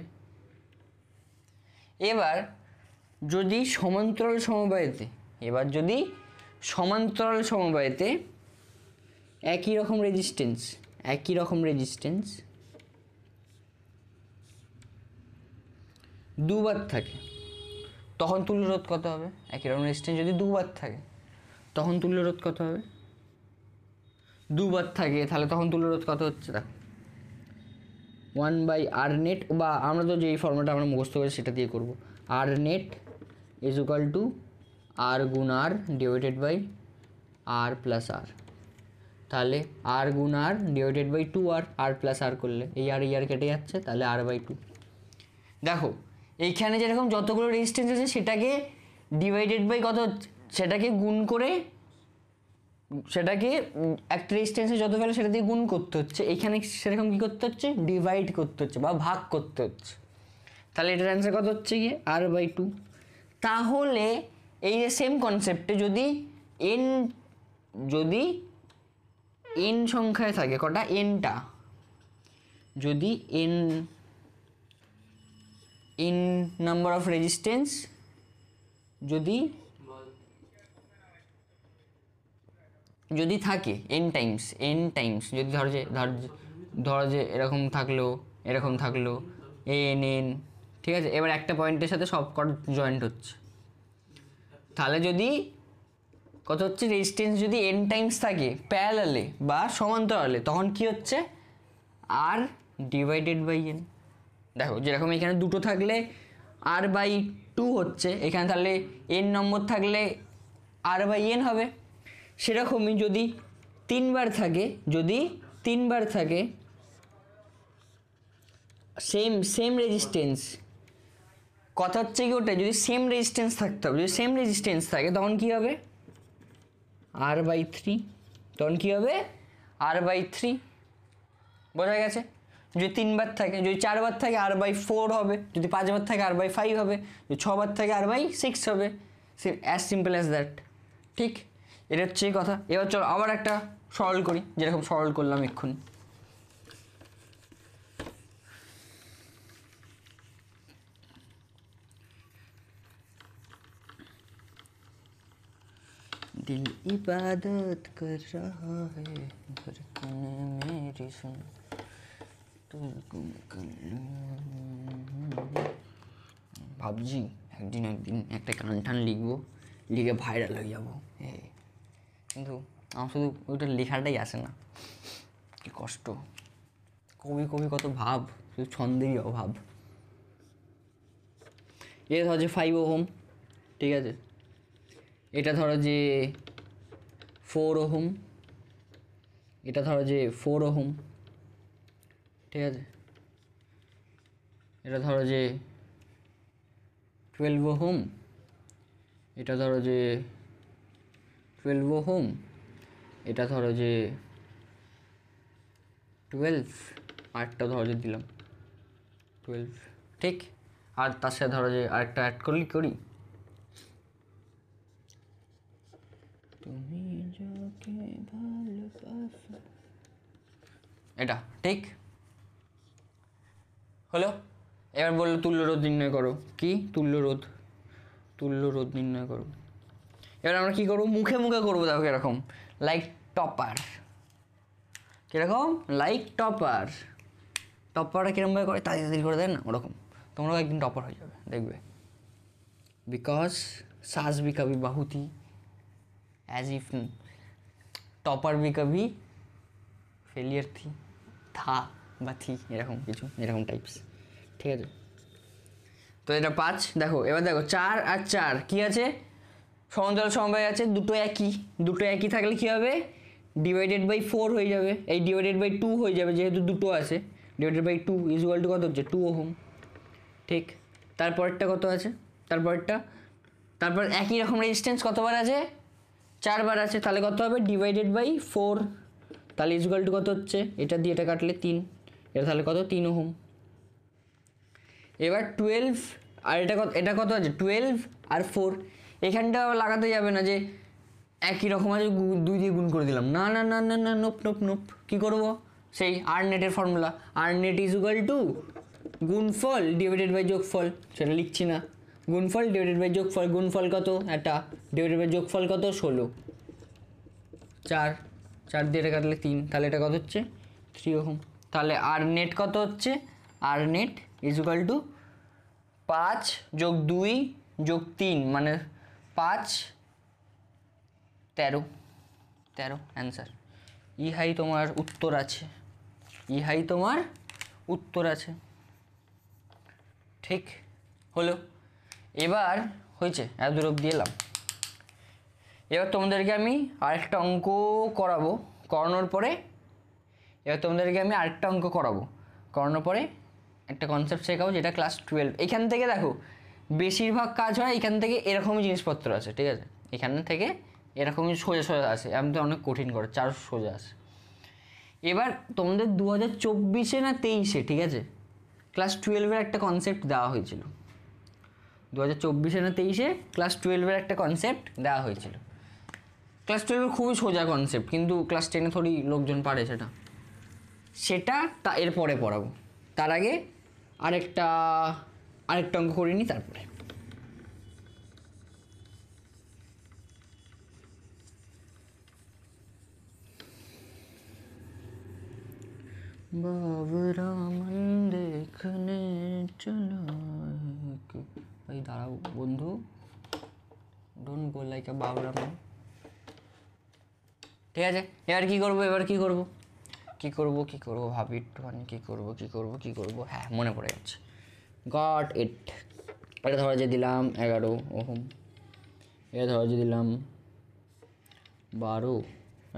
এবার যদি সমান্তরাল সমবায়েতে, একই রকম রেজিস্ট্যান্স দুবার থাকে, তখন তুল্য রোধ কত হবে? একই রকম রেজিস্ট্যান্স যদি দুবার থাকে তখন তুল্য রোধ কত হবে? দুবার থাকে, তাহলে তখন তুল্য রোধ কত হচ্ছে? দেখো 1/r নেট, বা আমরা তো যেই ফর্মুলাটা আমরা মুখস্থ করি সেটা দিয়ে করব। R net is equal to R গুণ R divided by R plus R. তাহলে আর গুণ R divided by 2r, R plus R করলে এই আর কেটে যাচ্ছে, তাহলে r/2। দেখো এইখানে যেরকম যতগুলো রেজিস্ট্যান্স আছে সেটাকে ডিভাইডেড বাই কত, সেটাকে গুণ করে, সেটাকে একটা রেজিস্ট্যান্সে যত ভ্যালু সেটা দিয়ে গুণ করতে হচ্ছে। এইখানে সেরকম কী করতে হচ্ছে? ডিভাইড করতে হচ্ছে বা ভাগ করতে হচ্ছে। তাহলে এটার অ্যান্সার কত হচ্ছে গিয়ে? r/2। তাহলে এই যে সেম কনসেপ্টে যদি এন সংখ্যায় থাকে, কটা? এনটা। যদি এন নাম্বার অফ রেজিস্ট্যান্স যদি থাকে এন টাইমস, যদি ধরো যে এরকম থাকলো এন, ঠিক আছে। এবার একটা পয়েন্টের সাথে সব কটা জয়েন্ট হচ্ছে, তাহলে যদি কত হচ্ছে? রেজিস্ট্যান্স যদি এন টাইমস থাকে প্যারালালে বা সমান্তরালে, তখন কি হচ্ছে? আর ডিভাইডেড বাই এন। দেখো যেরকম এখানে দুটো থাকলে r/2 হচ্ছে, এখানে তাহলে এন নম্বর থাকলে r/n হবে। সেরকমই যদি তিনবার থাকে সেম রেজিস্ট্যান্স, কথা হচ্ছে কি ওটা, যদি সেম রেজিস্ট্যান্স থাকতে হবে, যদি সেম রেজিস্ট্যান্স থাকে তখন কি হবে? r/3। তখন কি হবে? r/3। বোঝা গেছে? যদি তিনবার থাকে, যদি চারবার থাকে r/4 হবে, যদি পাঁচবার থাকে r/5 হবে, যদি ছবার থাকে r/6 হবে। As simple as that. ঠিক, এটা হচ্ছে কথা। এবার চলো আবার একটা সরল করি, যেরকম সরল করলাম এক্ষুনি। दिल इबादत कर रहा है धड़कन मेरी सुन ভাবছি একদিন একটা গান টান লিখবো, লিখে ভাইরাল হয়ে যাবো, কিন্তু আমার শুধু ওইটা লেখাটাই আসে না, কি কষ্ট। কবি কত ভাব, শুধু ছন্দেরই অভাব। এটা ধরো যে 5 ওহম, ঠিক আছে। এটা ধরো যে 4 ওহম, এটা ধরো যে 4 ওহম, ঠিক আছে। এটা ধরো যে 12 ওহম, এটা ধরো যে 12 ওহম, এটা ধরো যে 12, আরেকটা ধরো যে দিলাম 12, ঠিক। আর তার সাথে ধরো যে আরেকটা অ্যাড করি তুমি যাকে ভালোবাসো, এটা ঠিক হলো। এবার বললো তুল্য রোধ নির্ণয় করো। কি? তুল্য রোধ নির্ণয় করো। এবার আমরা কি করবো? মুখে করবো। দেখো এরকম লাইক টপার, কিরকম? লাইক টপারটা কিরকমভাবে করে? তাড়াতাড়ি করে দেয় না, ওরকম তোমরাও একদিন টপার হয়ে যাবে, দেখবে। বিকজ सास भी कभी बहू थी, एज इफ टॉपर भी कभी फेलियर था বা থি, এরকম কিছু, এরকম টাইপস, ঠিক আছে। তো এটা 5। দেখো এবার দেখো 4 আর 4 কি আছে? সমান্তরাল সমবায় আছে, দুটো একই থাকলে কি হবে? ডিভাইডেড বাই 4 হয়ে যাবে, এই ডিভাইডেড বাই 2 হয়ে যাবে, যেহেতু দুটো আছে। Divided by 2 is equal to কত হচ্ছে? 2 ওহম, ঠিক। তারপরেরটা কত আছে? তারপরেরটা তারপর একই রকম রেজিস্ট্যান্স কতবার আছে, 4 বার আছে, তাহলে কত হবে ডিভাইডেড বাই 4, তাহলে ইকুয়াল টু কত হচ্ছে, এটা দিয়ে এটা কাটলে 3, এটা তাহলে কত 3 ওহম। এবার 12 আর এটা কত আছে 12 আর 4, এখানটা লাগাতে যাবে না যে একই রকম আছে 2 দিয়ে গুণ করে দিলাম, না না না না না, নোপ নোপ নোপ, কী করবো, সেই আর নেটের ফর্মুলা, আর নেট ইজ ইকুয়াল টু গুণফল ডিভাইডেড বাই যোগফল, সেটা লিখছি না, গুণফল ডিভাইডেড বাই যোগফল, গুণফল কত একটা ডিভাইডেড বাই যোগফল কত 16, 4 দিয়ে এটা কাটলে 3, তাহলে এটা কত হচ্ছে 3 ওহম। তাহলে আর নেট কত হচ্ছে, আর নেট ইজ ইকুয়াল টু 5 যোগ 2 যোগ 3 মানে 5, 13 অ্যান্সার। ইহাই তোমার উত্তর আছে, ইহাই তোমার উত্তর আছে, ঠিক হলো। এবার হয়েছে, এত দূর অবধি এলাম। এবার তোমাদেরকে আমি আরেকটা অঙ্ক করাবো, করানোর পরে করানোর পরে একটা কনসেপ্ট শেখাবো যেটা ক্লাস 12। এখান থেকে দেখো বেশিরভাগ কাজ হয় এখান থেকে, এরকমই জিনিসপত্র আছে, ঠিক আছে, এখান থেকে এরকমই সোজা সোজা আসে, আমি তো অনেক কঠিন করে 4 সোজা আসে। এবার তোমাদের 2024 না 23, ঠিক আছে, ক্লাস 12-এর একটা কনসেপ্ট দেওয়া হয়েছিল, 2024 না 23 ক্লাস 12-এর একটা কনসেপ্ট দেওয়া হয়েছিল। ক্লাস 12-এর খুবই সোজা কনসেপ্ট, কিন্তু ক্লাস 10-এ থোড়ি লোকজন পারে সেটা এরপরে পড়াবো। তার আগে আরেকটা অঙ্ক করিনি, তারপরে बाबरा मन देखने चलो, भाई दाঁড়াও বন্ধু, ডোন্ট গো লাইক আ বাবরা ম্যান। ঠিক আছে, এবার কি করবো ভাবি একটুখানি, কি করবো, হ্যাঁ মনে পড়ে যাচ্ছে, গট ইট। এটা ধরা যে দিলাম 11 ওহম, এটা ধরা যে দিলাম 12,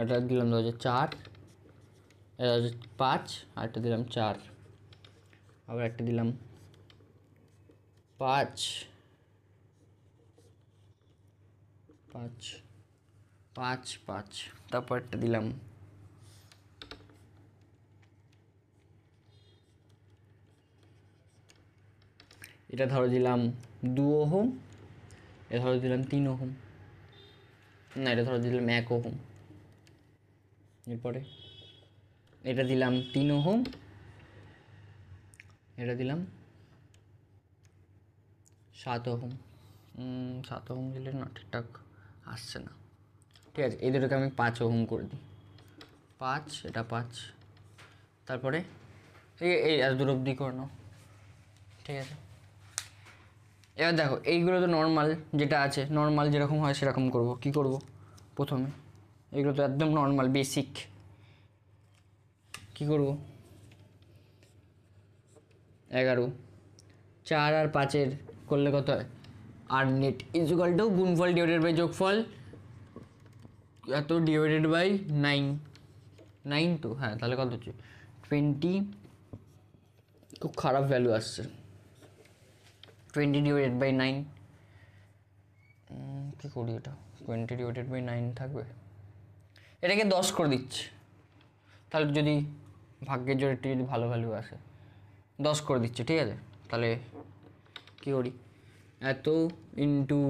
এটা দিলাম ধরা যে 4, এটা হচ্ছে 5, আর একটা দিলাম 4, আবার একটা দিলাম 5, তারপর একটা দিলাম এটা ধরো দিলাম 2 ওহম, এটা ধরো দিলাম 3 ওহম, না এটা ধরো দিলাম 1 ওহম, এরপরে এটা দিলাম 3 ওহম, এটা দিলাম 7 ওহম, 7 ওহম দিলে না ঠিকঠাক আসছে না, ঠিক আছে, এই দুটোকে আমি 5 ওহম করে দিই, 5, এটা 5, তারপরে এই এত দূর অবধি করে নাও, ঠিক আছে। এবার দেখো এইগুলো তো নর্মাল, যেটা আছে নর্মাল যেরকম হয় সেরকম করব। কি করব প্রথমে, এগুলো তো একদম নর্মাল বেসিক, কি করব 11, 4 আর 5-এর করলে কত হয়, আর নেট ইজ ইকুয়াল টু গুণফল ডিভাইডেড বাই যোগফল, এত ডিভাইডেড বাই 9 তো, হ্যাঁ তাহলে কত হচ্ছে 20, খুব খারাপ ভ্যালু আসছে, 20 ডিভাইডেড বাই 9, কী করি এটা, 20 ডিভাইডেড বাই 9 থাকবে, এটাকে 10 করে দিচ্ছে, তাহলে যদি ভাগ্যের জোরে একটু যদি ভালো ভ্যালু আসে 10 করে দিচ্ছে, ঠিক আছে। তাহলে কী করি, এত ইন্টু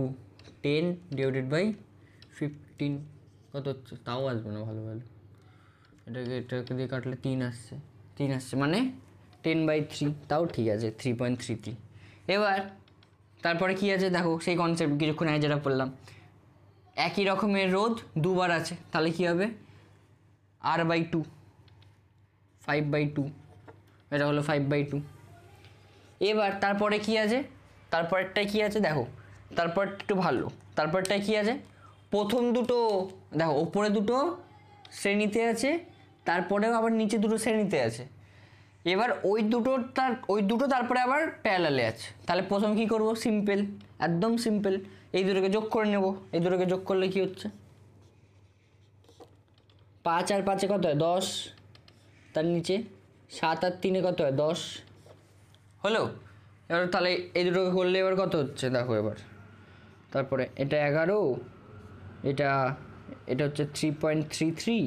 10 ডিভাইডেড বাই 15 কত হচ্ছে, তাও আসবে না ভালো ভ্যালু, এটাকে দিয়ে কাটলে 3 আসছে মানে 10/3, তাও ঠিক আছে 3.33। এবার তারপরে কি আছে দেখো, সেই কনসেপ্ট কিছুক্ষণ আগে যেটা বললাম, একই রকমের রোধ 2 বার আছে, তাহলে কি হবে R/2, 5/2, এটা হলো 5/2। এবার তারপরে কি আছে, তারপরেরটাই কি আছে দেখো, তারপরটা একটু ভালো, তারপরটায় কি আছে, প্রথম দুটো দেখো ওপরে দুটো শ্রেণীতে আছে, তারপরেও আবার নিচে দুটো শ্রেণীতে আছে, এবার ওই দুটো তারপরে আবার প্যারালালে আছে, তাহলে প্রথম কি করব, সিম্পল, একদম সিম্পল, এই দুটোকে যোগ করে নেব, এই দুটোকে যোগ করলে কি হচ্ছে 5 আর 5-এ কত হয় 10, তার নিচে 7 আর 3-এ কত হয় 10 হলো। এবার তাহলে এই দুটোকে করলে এবার কত হচ্ছে দেখো, এবার তারপরে এটা 11, এটা এটা হচ্ছে 3.33,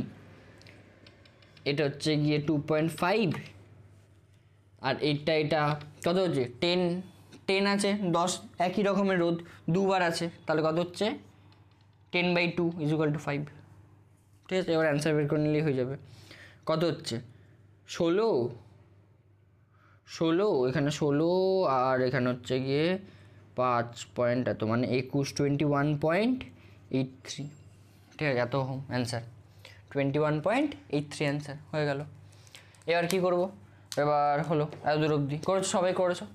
এটা হচ্ছে গিয়ে 2.5, আর এটা কত হচ্ছে 10 আছে, 10 একই রকমের রোধ দুবার আছে, তাহলে কত হচ্ছে 10/2 = 5। ঠিক আছে, এবার অ্যান্সার বের করে নিলেই হয়ে যাবে। কত হচ্ছে 16, এখানে 16 আর এখানে হচ্ছে গিয়ে 5 পয়েন্ট এত, মানে 21.83। ঠিক আছে, এত অ্যান্সার 21.83 অ্যান্সার হয়ে গেল। এবার কি করব, এবার হলো এত দূর অবধি করেছো, সবাই করেছো?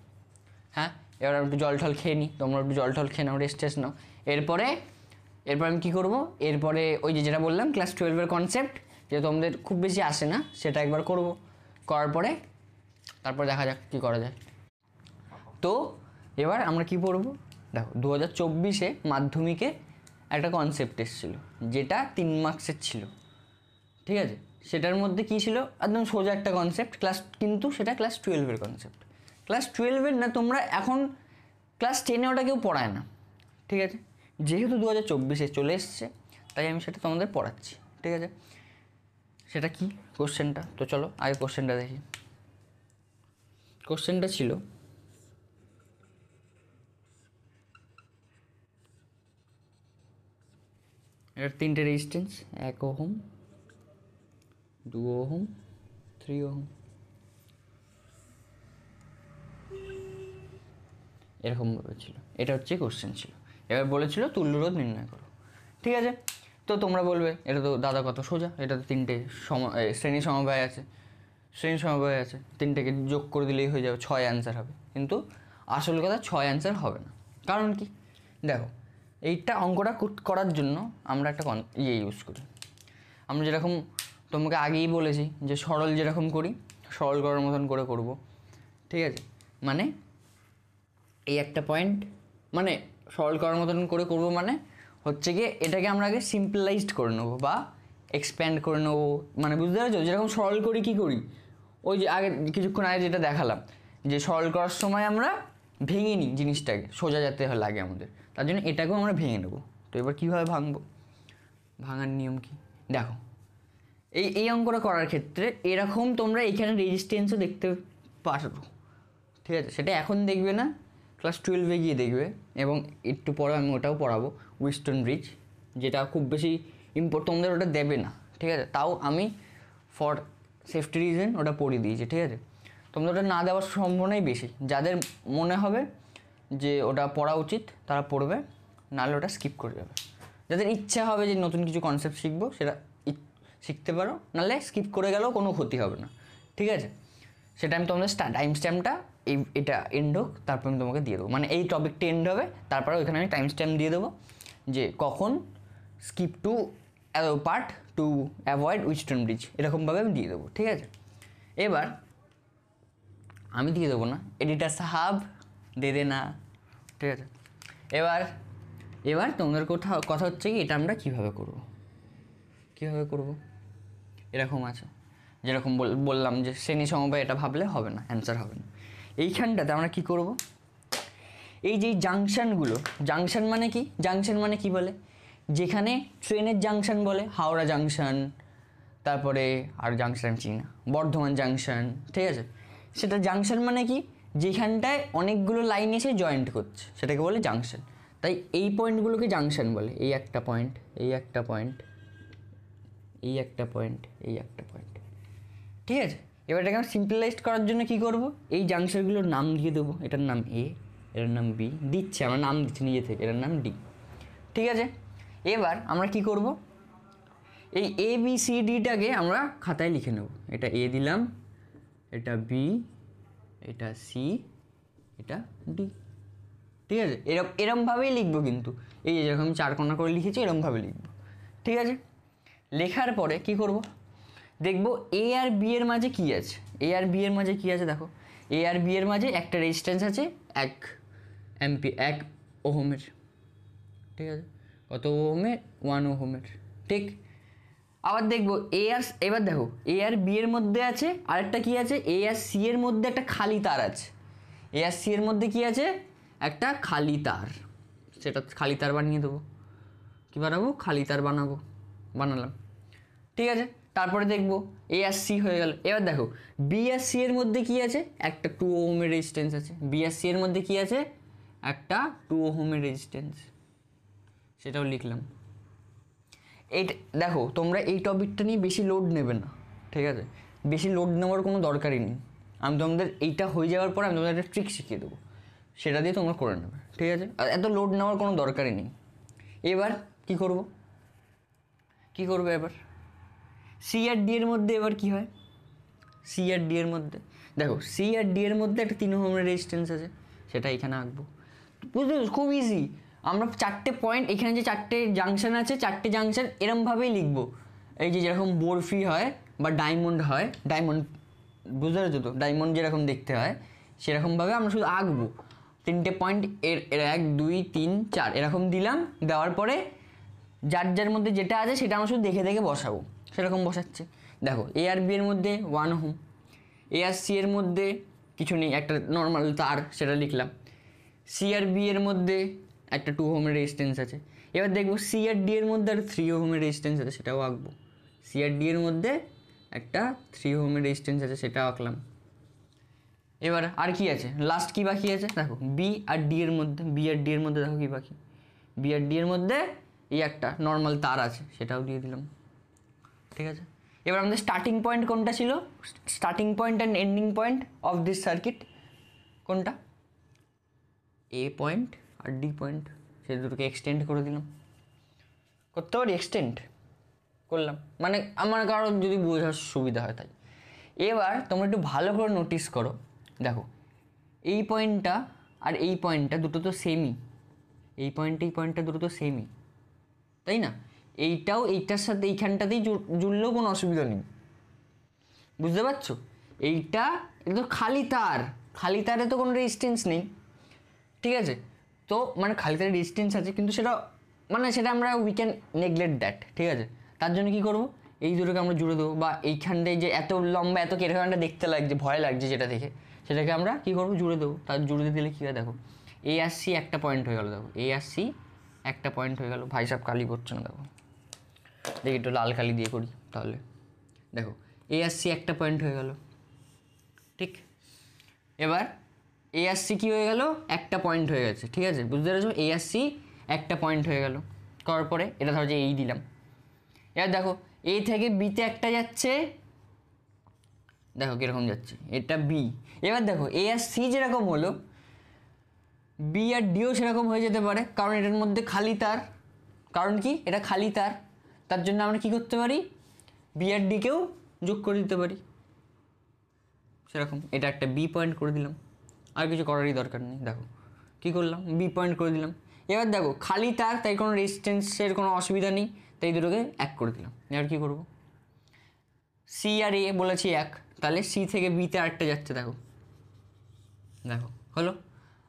হ্যাঁ, এবার আমি একটু জল টল খেয়ে নিই, তোমরা একটু জল টল খেয়ে নাও, রেস্ট টেস্ট নাও। এরপরে আমি কী করবো, এরপরে ওই যেটা বললাম ক্লাস 12-এর কনসেপ্ট, যে তোমাদের খুব বেশি আসে না, সেটা একবার করব, করার পরে তারপর দেখা যাক কী করা যায়। তো এবার আমরা কি পড়বো, দেখো 2024-এ মাধ্যমিকে একটা কনসেপ্ট এসেছিলো, যেটা 3 মার্কসের ছিল। ঠিক আছে, সেটার মধ্যে কী ছিল, একদম সোজা একটা কনসেপ্ট, কিন্তু সেটা ক্লাস 12-এর কনসেপ্ট। ক্লাস 12-এর না, তোমরা এখন ক্লাস 10-এ ওটা কেউ পড়ায় না। ঠিক আছে, যেহেতু 2024-এ চলে এসছে, তাই আমি সেটা তোমাদের পড়াচ্ছি। ঠিক আছে, সেটা কি কোশ্চেনটা, তো চলো আগে কোশ্চেনটা দেখি। কোশ্চেনটা ছিল, এর 3টে রেজিস্ট্যান্স, 1 ওহম, 2 ওহম, 3 ওহম, এরকমভাবে ছিল। এটা হচ্ছে কোশ্চেন ছিল। এবার বলেছিল তুল্য রোধ নির্ণয় করো। ঠিক আছে, তো তোমরা বলবে এটা তো দাদা কত সোজা, এটা তো 3টে শ্রেণী সমবায় আছে, 3টেকে যোগ করে দিলেই হয়ে যাবে, 6 অ্যান্সার হবে। কিন্তু আসল কথা 6 অ্যান্সার হবে না। কারণ কি, দেখো এইটা অঙ্কটা করার জন্য আমরা একটা ইউজ করি। আমরা যেরকম তোমাকে আগেই বলেছি যে সরল যেরকম করি, সরল করার মতন করে করব। ঠিক আছে, মানে এই একটা পয়েন্ট, মানে সরল করার মতন করে করব, মানে হচ্ছে গিয়ে এটাকে আমরা আগে সিম্পলাইজড করে নেবো বা এক্সপ্যান্ড করে নেবো। মানে বুঝতে পারছো, যেরকম সরল করি কী করি, ওই যে আগে কিছুক্ষণ আগে যেটা দেখালাম, যে সরল করার সময় আমরা ভেঙে নিই জিনিসটাকে, সোজা যাতে লাগে আমাদের, তার জন্য এটাকেও আমরা ভেঙে নেবো। তো এবার কীভাবে ভাঙবো, ভাঙার নিয়ম কি, দেখো এই অঙ্কটা করার ক্ষেত্রে এরকম তোমরা এখানে রেজিস্ট্যান্সও দেখতে পারো। ঠিক আছে, সেটা এখন দেখবে না, ক্লাস 12-এ গিয়ে দেখবে, এবং একটু পরে আমি ওটাও পড়াবো, উইস্টন ব্রিজ, যেটা খুব বেশি তোমাদের ওটা দেবে না। ঠিক আছে, তাও আমি ফর সেফটি রিজন ওটা পড়িয়ে দিয়েছি। ঠিক আছে, তোমাদের ওটা না দেওয়ার সম্ভাবনাই বেশি। যাদের মনে হবে যে ওটা পড়া উচিত তারা পড়বে, নাহলে ওটা স্কিপ করে যাবে। যাদের ইচ্ছা হবে যে নতুন কিছু কনসেপ্ট শিখবো, সেটা শিখতে পারো, নাহলে স্কিপ করে গেলেও কোনো ক্ষতি হবে না। ঠিক আছে, সেটা আমি তোমাদের টাইম স্ট্যাম্পটা এটা এন্ড হোক, তারপর আমি তোমাকে দিয়ে দেবো, মানে এই টপিকটা এন্ড হবে, তারপরে ওইখানে আমি টাইম স্ট্যাম্প দিয়ে দেবো যে কখন skip to part two avoid Wheatstone bridge, এরকমভাবে আমি দিয়ে দেবো। ঠিক আছে, এবার আমি দিয়ে দেবো না, এডিটার সাহাব দে না। ঠিক আছে, এবার তোমাদের কথা হচ্ছে কি, এটা আমরা কীভাবে করব, এরকম আছে, যেরকম বললাম যে শ্রেণী সমবায়, এটা ভাবলে হবে না, অ্যান্সার হবে না। এইখানটাতে আমরা কি করব, এই যে জাংশনগুলো, জাংশন মানে কি বলে, যেখানে ট্রেনের জাংশন বলে, হাওড়া জাংশন, তারপরে আর জাংশন আমি চিনি না, বর্ধমান জাংশন। ঠিক আছে, সেটা জাংশন মানে কি, যেখানটায় অনেকগুলো লাইন এসে জয়েন্ট করছে, সেটাকে বলে জাংশন। তাই এই পয়েন্টগুলোকে জাংশন বলে, এই একটা পয়েন্ট, এই একটা পয়েন্ট, এই একটা পয়েন্ট, এই একটা পয়েন্ট। ঠিক আছে, এবার এটাকে আমি সিম্পলাইজড করার জন্য কী করবো, এই জাংশনগুলোর নাম দিয়ে দেবো, এটার নাম এ, এটার নাম বি, দিচ্ছে আমরা নাম দিচ্ছি নিজে থেকে, এটার নাম ডি। ঠিক আছে, এবার আমরা কি করব, এই এ বি সি ডিটাকে আমরা খাতায় লিখে নেব। এটা এ দিলাম, এটা বি, এটা সি, এটা ডি। ঠিক আছে, এরমভাবেই লিখবো, কিন্তু এই যে যেরকম 4 কোণা করে লিখেছি এরমভাবে লিখবো। ঠিক আছে, লেখার পরে কি করব, দেখবো এ আর বি এর মাঝে কি আছে, দেখো এ আর বি এর মাঝে একটা রেজিস্ট্যান্স আছে 1 ওহমের। ঠিক আছে, কত ওহমের, 1 ওহমের। ঠিক, আবার দেখবো এবার দেখো এ আর বি এর মধ্যে আছে আরেকটা কি আছে, এ আর সি এর মধ্যে একটা খালি তার আছে, এ আর সি এর মধ্যে কি আছে, একটা খালি তার, সেটা খালি তার বানিয়ে দেবো। কী বানাবো? খালি তার বানালাম, ঠিক আছে। তারপরে দেখবো এ আর সি হয়ে গেল। এবার দেখো বি আর সি এর মধ্যে কী আছে? একটা 2 ওহমের রেজিস্ট্যান্স আছে। বি আর সি এর মধ্যে কী আছে? একটা 2 ওহমের রেজিস্ট্যান্স, সেটাও লিখলাম। এই দেখো তোমরা এই টপিকটা নিয়ে বেশি লোড নেবে না, ঠিক আছে? বেশি লোড নেওয়ার কোনো দরকারই নেই। আমি তোমাদের এইটা হয়ে যাওয়ার পর আমি তোমাদের একটা ট্রিক শিখিয়ে দেবো, সেটা দিয়ে তোমরা করে নেবে, ঠিক আছে? আর এত লোড নেওয়ার কোনো দরকারই নেই। এবার কি করবো এবার সি আর ডি এর মধ্যে এবার কি হয়? সি আর ডি এর মধ্যে দেখো সি আর ডি এর মধ্যে একটা 3 ওহমের রেজিস্ট্যান্স আছে, সেটা এখানে আঁকবো। বুঝতে খুব ইজি। আমরা 4টে পয়েন্ট, এখানে যে 4টে জাংশন আছে, 4টে জাংশন এরমভাবেই লিখবো। এই যে যেরকম বরফি হয় বা ডায়মন্ড হয়, ডায়মন্ড বুঝতে পারছো তো? ডায়মন্ড যেরকম দেখতে হয় সেরকমভাবে আমরা শুধু আঁকবো। 3টে পয়েন্ট এর 1 2 3 4 এরকম দিলাম। দেওয়ার পরে যার যার মধ্যে যেটা আছে সেটা আমরা শুধু দেখে দেখে বসাবো, সেরকম বসাচ্ছি। দেখো এ আর বি এর মধ্যে 1 ওহম, এ আর সি এর মধ্যে কিছু নেই, একটা নর্মাল তার, সেটা লিখলাম। সি আর বি এর মধ্যে একটা 2 ওহমের রেজিস্ট্যান্স আছে। এবার দেখবো সি আর ডি এর মধ্যে একটা 3 ওহমের রেজিস্ট্যান্স আছে, সেটাও আঁকবো। সি আর ডি এর মধ্যে একটা 3 ওহমের রেজিস্ট্যান্স আছে, সেটাও আঁকলাম। এবার আর কি আছে? লাস্ট কি বাকি আছে? দেখো বি আর ডি এর মধ্যে, দেখো কি বাকি? বি আর ডি এর মধ্যে এই একটা নর্মাল তার আছে, সেটাও দিয়ে দিলাম, ঠিক আছে। এবার আমাদের স্টার্টিং পয়েন্ট কোনটা ছিল? Starting point and ending point of this circuit কোনটা? এ পয়েন্ট আর ডি পয়েন্ট, সেই দুটোকে এক্সটেন্ড করে দিলাম। করতে পারি এক্সটেন্ড করলাম, মানে আমার কারো যদি বোঝার সুবিধা হয় তাই। এবার তোমরা একটু ভালো করে নোটিস করো, দেখো এই পয়েন্টটা আর এই পয়েন্টটা দুটো তো সেমই, এই পয়েন্টটা দুটো তো সেমই, তাই না? এইটাও এইটার সাথে এইখানটাতেই জুড়লেও কোনো অসুবিধা নেই, বুঝতে পারছো? এটা তো খালি তার, খালি তারে তো কোনো রেজিস্ট্যান্স নেই, ঠিক আছে? তো মানে খালি তারে রেজিস্ট্যান্স আছে, কিন্তু সেটা মানে সেটা আমরা উই ক্যান নেগলেক্ট দ্যাট, ঠিক আছে? তার জন্য কী করবো? এই দুটোকে আমরা জুড়ে দেবো, বা এইখানটায় যে এত লম্বা এত কেরখানটা দেখতে লাগছে, ভয় লাগছে যেটা দেখে, সেটাকে আমরা কী করবো? জুড়ে দেবো। তার জুড়ে দিলে কী হয়? দেখো এ আর সি একটা পয়েন্ট হয়ে গেলো, দেখো এ আর সি একটা পয়েন্ট হয়ে গেলো। ভাই সাহেব কালি করছে না, দেখো দেখি একটু লাল কালি দিয়ে করি তাহলে। দেখো এ আর সি একটা পয়েন্ট হয়ে গেল, ঠিক? এবার এ আর সি কী হয়ে গেল? একটা পয়েন্ট হয়ে গেছে, ঠিক আছে? বুঝতে পেরেছো? এ আর সি একটা পয়েন্ট হয়ে গেল। করার পরে এটা ধরো যে এই দিলাম। এবার দেখো এ থেকে বিতে একটা যাচ্ছে, দেখো কীরকম যাচ্ছে, এটা বি। এবার দেখো এ আর সি যেরকম হলো, বি আর ডিও সেরকম হয়ে যেতে পারে, কারণ এটার মধ্যে খালি তার। কারণ কি? এটা খালি তার, তার জন্য আমরা কী করতে পারি? বি আর ডিকেও যোগ করে দিতে পারি, সেরকম। এটা একটা বি পয়েন্ট করে দিলাম, আর কিছু করারই দরকার নেই। দেখো কী করলাম? বি পয়েন্ট করে দিলাম। এবার দেখো খালি তার, তাই কোনো রেজিস্ট্যান্সের কোনো অসুবিধা নেই, তাই দুটোকে এক করে দিলাম। এবার কী করবো? সি আর এ বলেছি এক, তাহলে সি থেকে বিতে আরেকটা যাচ্ছে, দেখো দেখো হলো।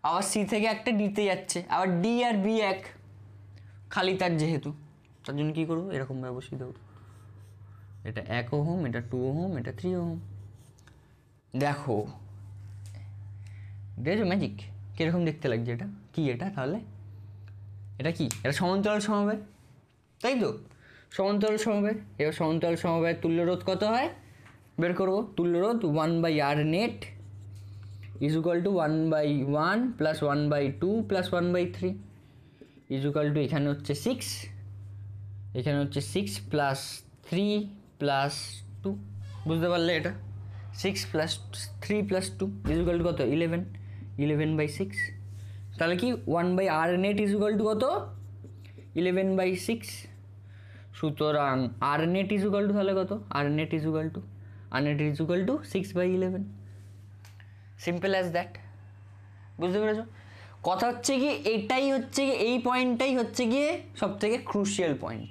আবার সি থেকে একটা ডিতে যাচ্ছে, আবার ডি আর বি এক, খালি তার যেহেতু, তার জন্য কী করবো? এরকমভাবে বসিয়ে দেবো। এটা 1 ওহম, এটা 2 ওহম, এটা 3 ওহম। দেখো দেখেছো ম্যাজিক কীরকম দেখতে লাগছে? এটা কি? এটা তাহলে এটা কি? এটা সমান্তরাল সমবায়, তাই তো? সমান্তরাল সমবায়। এবার সমান্তরাল সমবায়ের তুল্যরোধ কত হয় বের করবো। তুল্যরোধ 1/r net is equal two 1/1 plus 1/2 plus 1/3 is equal two, এখানে হচ্ছে 6, এখানে হচ্ছে 6 প্লাস 3 প্লাস 2, বুঝতে পারলে? এটা 6 plus 3 plus 2 is equal to কত? 11/6। তাহলে কি 1/r net is equal to কত? 11/6। সুতরাং R net is equal to তাহলে কত? R net is equal to 6/11। Simple as that, বুঝতে পেরেছো? কথা হচ্ছে কি, এটাই হচ্ছে কি, এই পয়েন্টটাই হচ্ছে গিয়ে সব থেকে ক্রুশিয়াল পয়েন্ট।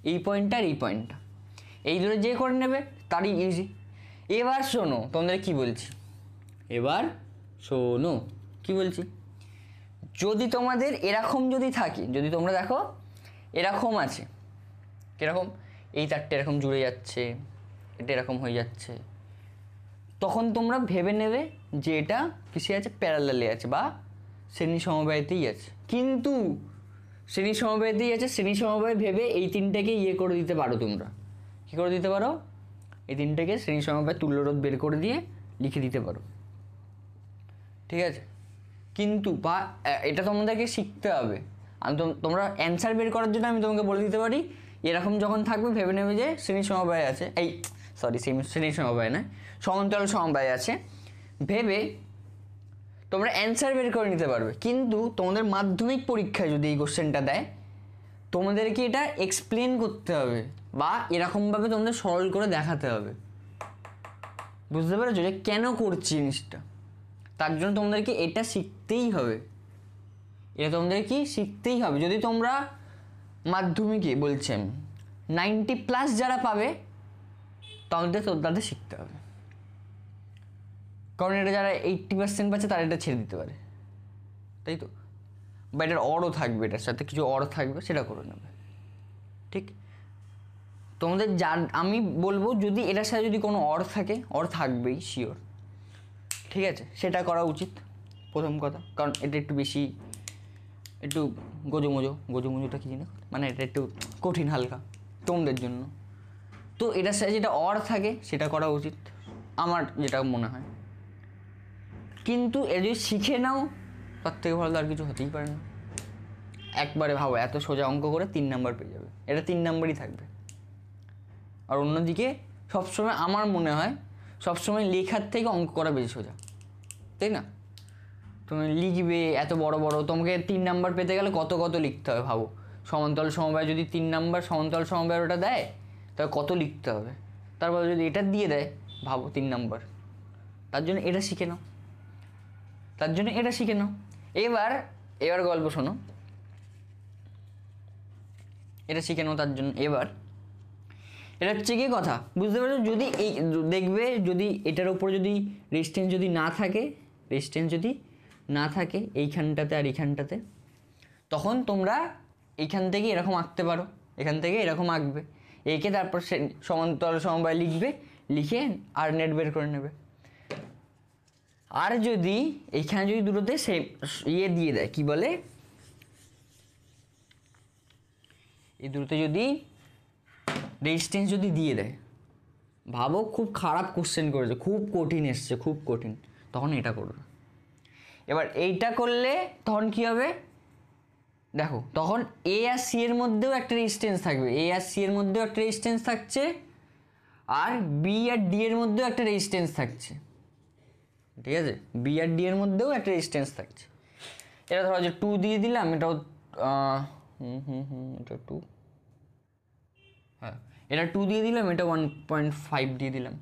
এই পয়েন্টটা আর এই পয়েন্টটা, এই দুটো যে করে নেবে তারই ইজি। এবার শোনো তোমাদের কি বলছি, এবার শোনো কি বলছি। যদি তোমাদের এরকম যদি থাকে, যদি তোমরা দেখো এরকম আছে, কীরকম? এই তারটা এরকম জুড়ে যাচ্ছে, এটা এরকম হয়ে যাচ্ছে, তখন তোমরা ভেবে নেবে যে এটা কিসে আছে? প্যারালালে আছে বা শ্রেণী সমবায়তেই আছে। কিন্তু শ্রেণী সমবায়তেই আছে, শ্রেণী সমবায় ভেবে এই তিনটাকে ইয়ে করে দিতে পারো তোমরা। কী করে দিতে পারো? এই তিনটাকে শ্রেণী সমবায় তুল্যরোধ বের করে দিয়ে লিখে দিতে পারো, ঠিক আছে? কিন্তু বা এটা তোমাদেরকে শিখতে হবে। আমি তোমরা অ্যান্সার বের করার জন্য আমি তোমাকে বলে দিতে পারি, এরকম যখন থাকবে ভেবে নেবে যে শ্রেণী সমবায় আছে, শ্রেণী সমবায় নয়, সমান্তরাল সমবায় আছে, ভেবে তোমরা অ্যান্সার বের করে নিতে পারবে। কিন্তু তোমাদের মাধ্যমিক পরীক্ষায় যদি এই কোশ্চেনটা দেয়, তোমাদেরকে এটা এক্সপ্লেন করতে হবে বা এরকমভাবে তোমাদের সরল করে দেখাতে হবে। বুঝতে পেরেছো যে কেন করছি জিনিসটা? তার জন্য তোমাদেরকে এটা শিখতেই হবে, এটা তোমাদের কি শিখতেই হবে। যদি তোমরা মাধ্যমিকে বলছি আমি 90+ যারা পাবে তাদের শিখতে হবে, কারণ এটা যারা 80% পাচ্ছে তারা এটা ছেড়ে দিতে পারে, তাই তো? বা এটার অরও থাকবে, এটার সাথে কিছু অর থাকবে, সেটা করে নেবে, ঠিক? তোমাদের আমি বলবো যদি এটার সাথে যদি কোনো অর থাকে, অর থাকবেই শিওর, ঠিক আছে? সেটা করা উচিত প্রথম কথা, কারণ এটা একটু বেশি একটু গোজোমোজোটা কি জানো, মানে এটা একটু কঠিন হালকা তোমাদের জন্য। তো এটার সাথে যেটা অর থাকে সেটা করা উচিত আমার যেটা মনে হয়। কিন্তু এ যদি শিখে নাও তার থেকে ভালো আর কিছু হতেই পারে না। একবারে ভাবো এত সোজা অঙ্ক করে 3 নাম্বার পেয়ে যাবে, এটা 3 নাম্বারই থাকবে। আর অন্যদিকে সবসময় আমার মনে হয় সবসময় লেখার থেকে অঙ্ক করা বেশি সোজা, তাই না? তুমি লিখবে এত বড় বড়, তোমাকে 3 নাম্বার পেতে গেলে কত লিখতে হবে ভাবো। সমান্তরাল সমবায় যদি 3 নাম্বার সমান্তরাল সমবায় ওটা দেয় তাহলে কত লিখতে হবে, তারপর যদি এটা দিয়ে দেয় ভাবো 3 নাম্বার। তার জন্য এটা শিখে নাও, এবার গল্প শোনো, এটা শিখে নাও। তার জন্য এবার এটা হচ্ছে কি কথা, বুঝতে পারছো? যদি এই দেখবে যদি এটার উপর যদি রেজিস্ট্যান্স যদি না থাকে এইখানটাতে আর এইখানটাতে, তখন তোমরা এইখান থেকে এরকম আঁকতে পারো, এখান থেকে এরকম আঁকবে, এঁকে তারপর সমান্তরাল সমবায় লিখবে, লিখে আর নেট বের করে নেবে। আর যদি এইখানে যদি দুটোতে দিয়ে দেয়, কি বলে, এই দুটোতে যদি রেজিস্ট্যান্স যদি দিয়ে দেয়, ভাবো খুব খারাপ কোশ্চেন করেছে, খুব কঠিন এসছে, খুব কঠিন, তখন এটা করবে। এবার এইটা করলে তখন কি হবে দেখো, তখন এ আর সি এর মধ্যেও একটা রেজিস্ট্যান্স থাকছে, আর বি আর ডি এর মধ্যেও একটা রেজিস্ট্যান্স থাকছে, ঠিক আছে? বি আর ডি এর মধ্যেও একটা রেজিস্ট্যান্স থাকছে। এটা ধরো যে 2 দিয়ে দিলাম, এটাও এটা 2, হ্যাঁ এটা 2 দিয়ে দিলাম, এটা 1.5 দিয়ে দিলাম,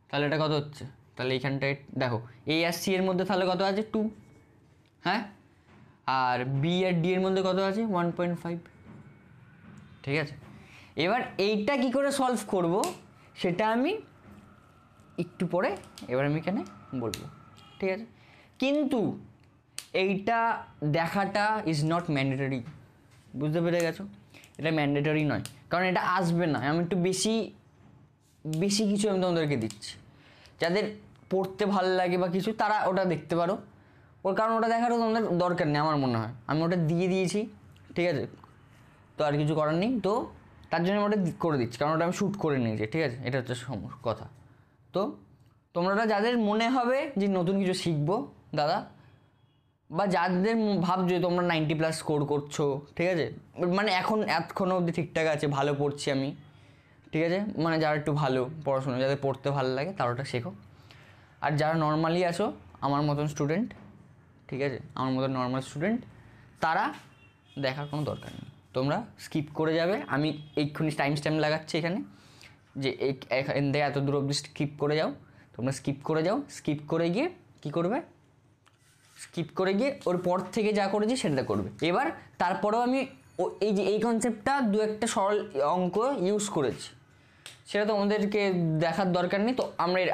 তাহলে এটা কত হচ্ছে? তাহলে এইখানটায় দেখো এ আর সি এর মধ্যে তাহলে কত আছে? 2, হ্যাঁ, আর বি আর ডি এর মধ্যে কত আছে? 1.5, ঠিক আছে? এবার এইটা কি করে সলভ করব সেটা আমি একটু পরে আমি এখানে বলবো, ঠিক আছে? কিন্তু এইটা দেখাটা ইজ নট ম্যান্ডেটরি, বুঝতে পেরে গেছো? এটা ম্যান্ডেটরি নয়, কারণ এটা আসবে না। আমি একটু বেশি কিছু আমি তোমাদেরকে দিচ্ছি, যাদের পড়তে ভালো লাগে বা কিছু, তারা ওটা দেখতে পারো, কারণ ওটা দেখারও তোমাদের দরকার নেই আমার মনে হয়। আমি ওটা দিয়ে দিয়েছি, ঠিক আছে? তো আর কিছু করার নেই, তো তার জন্য আমি ওটা করে দিচ্ছি, কারণ ওটা আমি শ্যুট করে নিয়েছি, ঠিক আছে? এটা হচ্ছে কথা। তো তোমরা যাদের মনে হবে যে নতুন কিছু শিখবো দাদা, বা যাদের ভাবছো তোমরা 90+ স্কোর করছো, ঠিক আছে, মানে এখনও অবধি ঠিকঠাক আছে, ভালো পড়ছি আমি, ঠিক আছে, মানে যারা একটু ভালো পড়াশোনা, যাদের পড়তে ভালো লাগে তারা ওটা শেখো। আর যারা নর্মালি আছো আমার মতন স্টুডেন্ট, ঠিক আছে, আমার মতন নর্মাল স্টুডেন্ট, তারা দেখার কোনো দরকার নেই, তোমরা স্কিপ করে যাবে। আমি এইক্ষুনি টাইম স্ট্যাম্প লাগাচ্ছি এখানে, যে এখান থেকে এত দূর অবধি স্কিপ করে যাও, তোমরা স্কিপ করে গিয়ে কী করবে, ওর পর থেকে যা করেছি সেটা করবে। এবার তারপরেও আমি এই কনসেপ্টটা 2-একটা সরল অঙ্ক ইউজ করেছি, সেটা তোমাদেরকে দেখার দরকার নেই। তো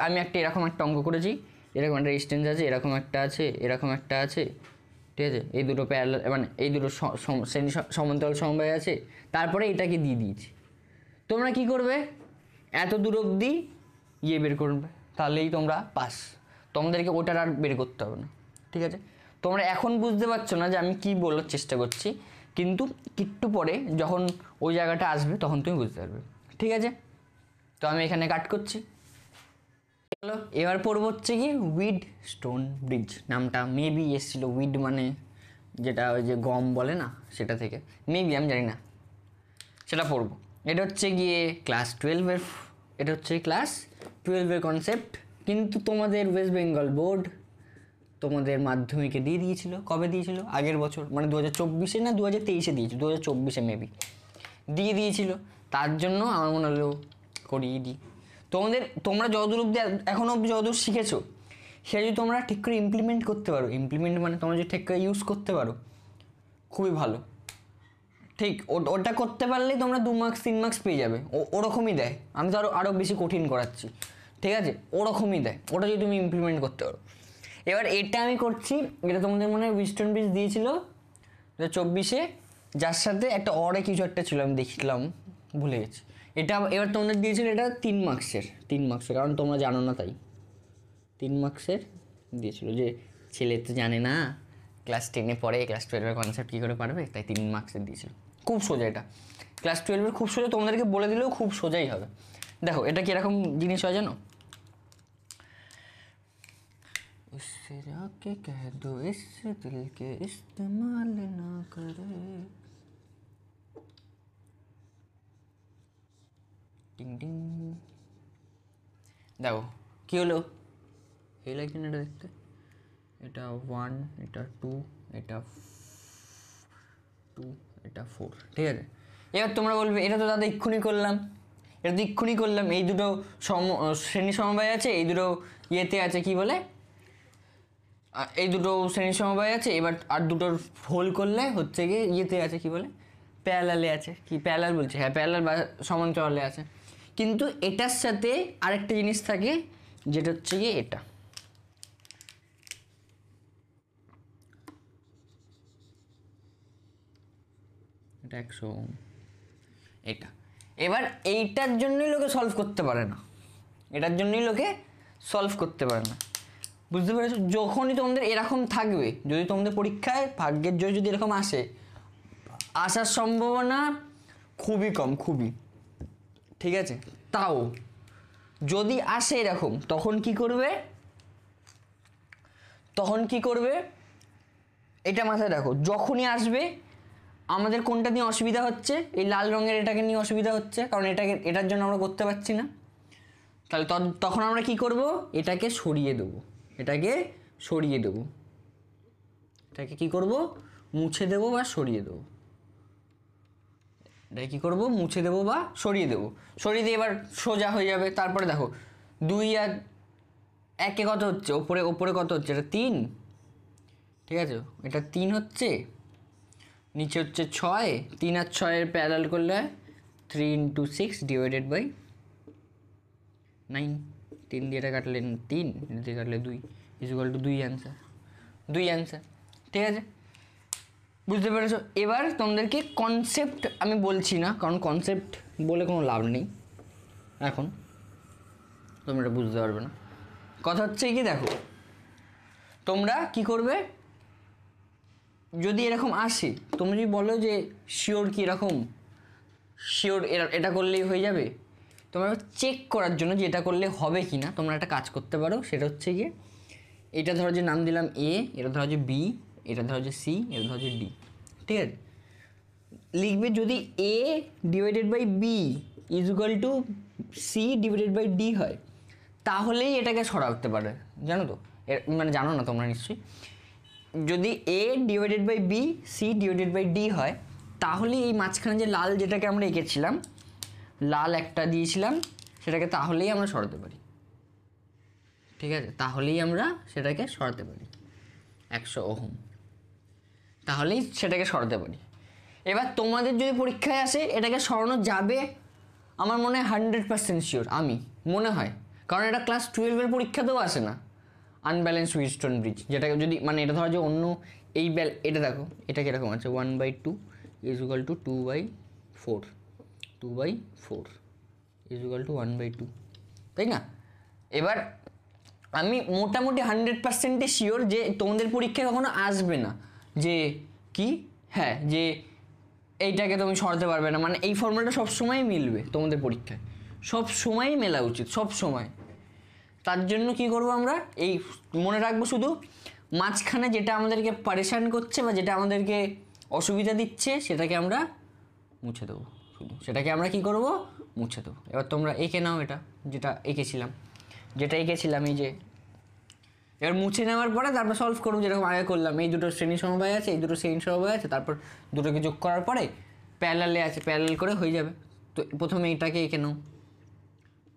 আমি এরকম একটা অঙ্ক করেছি, এরকম একটা রেজিস্ট্যান্স আছে, এরকম একটা আছে, ঠিক আছে? এই দুটো প্যারালাল, মানে এই দুটো সমান্তরাল সমবায় আছে, তারপরে এটাকে দিয়ে দিয়েছি। তোমরা কি করবে, এত দূর অবধি বের করবে, তাহলেই তোমরা পাস, তোমাদেরকে ওটার আর বের করতে হবে না, ঠিক আছে? তোমরা এখন বুঝতে পারছো না যে আমি কি বলার চেষ্টা করছি, কিন্তু একটু পরে যখন ওই জায়গাটা আসবে তখন তুমি বুঝতে পারবে। ঠিক আছে, তো আমি এখানে কাট করছি। চলো এবার পড়বো হচ্ছে কি উইড স্টোন ব্রিজ। নামটা মেবি এসেছিলো, উইড মানে যেটা ওই যে গম বলে না, সেটা থেকে মেবি, আমি জানি না, সেটা পড়বো। এটা হচ্ছে গিয়ে ক্লাস 12-এর, এটা হচ্ছে ক্লাস 12-এর কনসেপ্ট। কিন্তু তোমাদের ওয়েস্ট বেঙ্গল বোর্ড তোমাদের মাধ্যমিকে দিয়ে দিয়েছিল। কবে দিয়েছিল? আগের বছর, মানে 2024-এ না 2023-এ দিয়েছিল, 2024-এ মেবি দিয়ে দিয়েছিল। তার জন্য আমার মনে হলো করিয়ে দিই। তোমরা যতদূর অব্দি এখনও অব্দি যতদূর শিখেছো সেটা যদি তোমরা ঠিক করে ইমপ্লিমেন্ট করতে পারো, ইমপ্লিমেন্ট মানে তোমরা যদি ঠিক করে ইউজ করতে পারো, খুবই ভালো। ঠিক ওটা করতে পারলেই তোমরা 2 মার্কস 3 মার্কস পেয়ে যাবে। ওরকমই দেয়, আমি তো আরও বেশি কঠিন করাচ্ছি, ঠিক আছে? ওরকমই দেয় ওটা যদি তুমি ইমপ্লিমেন্ট করতে পারো। এবার এটা আমি করছি, এটা তোমাদের মনে হয় উইস্টন ব্রিজ দিয়েছিল 2024-এ, যার সাথে একটা অরে কিছু একটা ছিল, আমি দেখলাম ভুলে গেছি। এটা এবার তোমাদের দিয়েছিল এটা 3 মার্কসের, কারণ তোমরা জানো না তাই 3 মার্কসের দিয়েছিল। যে ছেলে তো জানে না ক্লাস 10-এ পড়ে, ক্লাস 12-এর কনসেপ্ট কী করে পারবে, তাই 3 মার্কসের দিয়েছিল। খুব সোজা এটা, ক্লাস 12-এর খুব সোজা, তোমাদেরকে বলে দিলেও খুব সোজাই হবে। দেখো এটা কীরকম জিনিস হয় জানো? उससे जाके कह दो इस दिल के इस्तेमाल ना करे, টিং টিং। দেখো কী হলো, এই লাগছে না এটা দেখতে, এটা 1, এটা 2, এটা 2, এটা 4, ঠিক আছে? এবার তোমরা বলবে এটা তো দাদা এক্ষুনি করলাম, এই দুটো শ্রেণী সমবায় আছে, এই দুটো ইয়েতে আছে, কি বলে, এই দুটো শ্রেণী সমবায় আছে। এবার আর দুটোর হোল করলে হচ্ছে গিয়ে ইয়েতে আছে, কি বলে, প্যারালালে আছে, কি প্যারালাল বলছে, হ্যাঁ প্যারালাল বা সমান্তরালে আছে। কিন্তু এটার সাথে আরেকটা জিনিস থাকে, যেটা হচ্ছে গিয়ে এটা, এটা 100 ওহম, এটা। এবার এইটার জন্যই লোকে সলভ করতে পারে না, বুঝতে পেরেছো? যখনই তোমাদের এরকম থাকবে, যদি তোমাদের পরীক্ষায় ভাগ্যের জয় যদি এরকম আসে, আসার সম্ভাবনা খুবই কম, খুবই, ঠিক আছে? তাও যদি আসে এরকম, তখন কি করবে এটা মাথায় রাখো। যখনই আসবে আমাদের কোনটা নিয়ে অসুবিধা হচ্ছে, এই লাল রঙের এটাকে নিয়ে অসুবিধা হচ্ছে, কারণ এটার জন্য আমরা করতে পারছি না। তাহলে তখন আমরা কি করব, এটাকে সরিয়ে দেবো, এটাকে কি করব, মুছে দেবো বা সরিয়ে দেবো। এটাকে কি করব, মুছে দেবো বা সরিয়ে দেবো। সরিয়ে দিয়ে এবার সোজা হয়ে যাবে। তারপরে দেখো 2 আর 1-এ কত হচ্ছে, ওপরে কত হচ্ছে, এটা 3, ঠিক আছে? এটা 3 হচ্ছে, নিচে হচ্ছে 6, 3 আর 6-এর প্যারালাল করলে 3 × 6 ডিভাইডেড বাই 9, 3 দিয়ে এটা কাটলে 3, দিয়ে কাটলে 2 ইকুয়াল টু 2 অ্যান্সার, ঠিক আছে? বুঝতে পেরেছো? এবার তোমাদেরকে কনসেপ্ট আমি বলছি না, কারণ কনসেপ্ট বলে কোনো লাভ নেই, এখন তোমরা এটা বুঝতে পারবে না। কথা হচ্ছে কি, দেখো তোমরা কি করবে, যদি এরকম আসে, তোমরা যদি বলো যে শিওর কি এরকম, শিওর এটা করলেই হয়ে যাবে, তোমরা চেক করার জন্য যে এটা করলে হবে কি না, তোমরা একটা কাজ করতে পারো। সেটা হচ্ছে গিয়ে, এটা ধরো যে নাম দিলাম এ, এটা ধরো যে বি, এটা ধরো যে সি, এটা ধরো যে ডি, ঠিক আছে? লিখবে যদি A divided by B is equal to C divided by D হয়, তাহলেই এটাকে সরাতে পারে, জানো তো? মানে জানো না তোমরা নিশ্চয়ই, যদি A divided by B C divided by D হয়, তাহলে এই মাঝখানে যে লাল যেটাকে আমরা এঁকেছিলাম, লাল একটা দিয়েছিলাম, সেটাকে তাহলেই আমরা সরাতে পারি, ঠিক আছে? তাহলেই আমরা সেটাকে সরাতে পারি 100 ওহম, তাহলেই সেটাকে সরাতে পারি। এবার তোমাদের যদি পরীক্ষায় আসে এটাকে সরানো যাবে, আমার মনে হয় 100% শিওর, আমি মনে হয়, কারণ এটা ক্লাস 12-এর পরীক্ষাতেও আসে না, আনব্যালেন্স উইস্টন ব্রিজ, যেটাকে যদি মানে এটা ধরো যে অন্য এই এটা দেখো, এটা কীরকম আছে, 1/2 is equal two 2/4 is equal two 1/2, তাই না? এবার আমি মোটামুটি 100% শিওর যে তোমাদের পরীক্ষায় কখনো আসবে না যে কি, হ্যাঁ, যে এইটাকে তুমি সরাতে পারবে না, মানে এই ফর্মুলাটা সবসময় মিলবে তোমাদের পরীক্ষায়, সব সময় মেলা উচিত, সব সময়। তার জন্য কি করব আমরা, এই মনে রাখবো শুধু মাঝখানে যেটা আমাদেরকে পারেশান করছে বা যেটা আমাদেরকে অসুবিধা দিচ্ছে সেটাকে আমরা মুছে দেবো, শুধু সেটাকে আমরা কি করব, মুছে দেবো। এবার তোমরা এঁকে নাও এটা, যেটা এঁকেছিলাম এই যে, এবার মুছে নেওয়ার পরে তারপর সলভ করবো, যেরকম আগে করলাম। এই দুটো শ্রেণী সমবায় আছে, এই দুটো শ্রেণী সমবায় আছে, তারপর দুটোকে যোগ করার পরে প্যারালালে আছে, প্যারালাল করে হয়ে যাবে। তো প্রথমে এটাকে এঁকে নাও,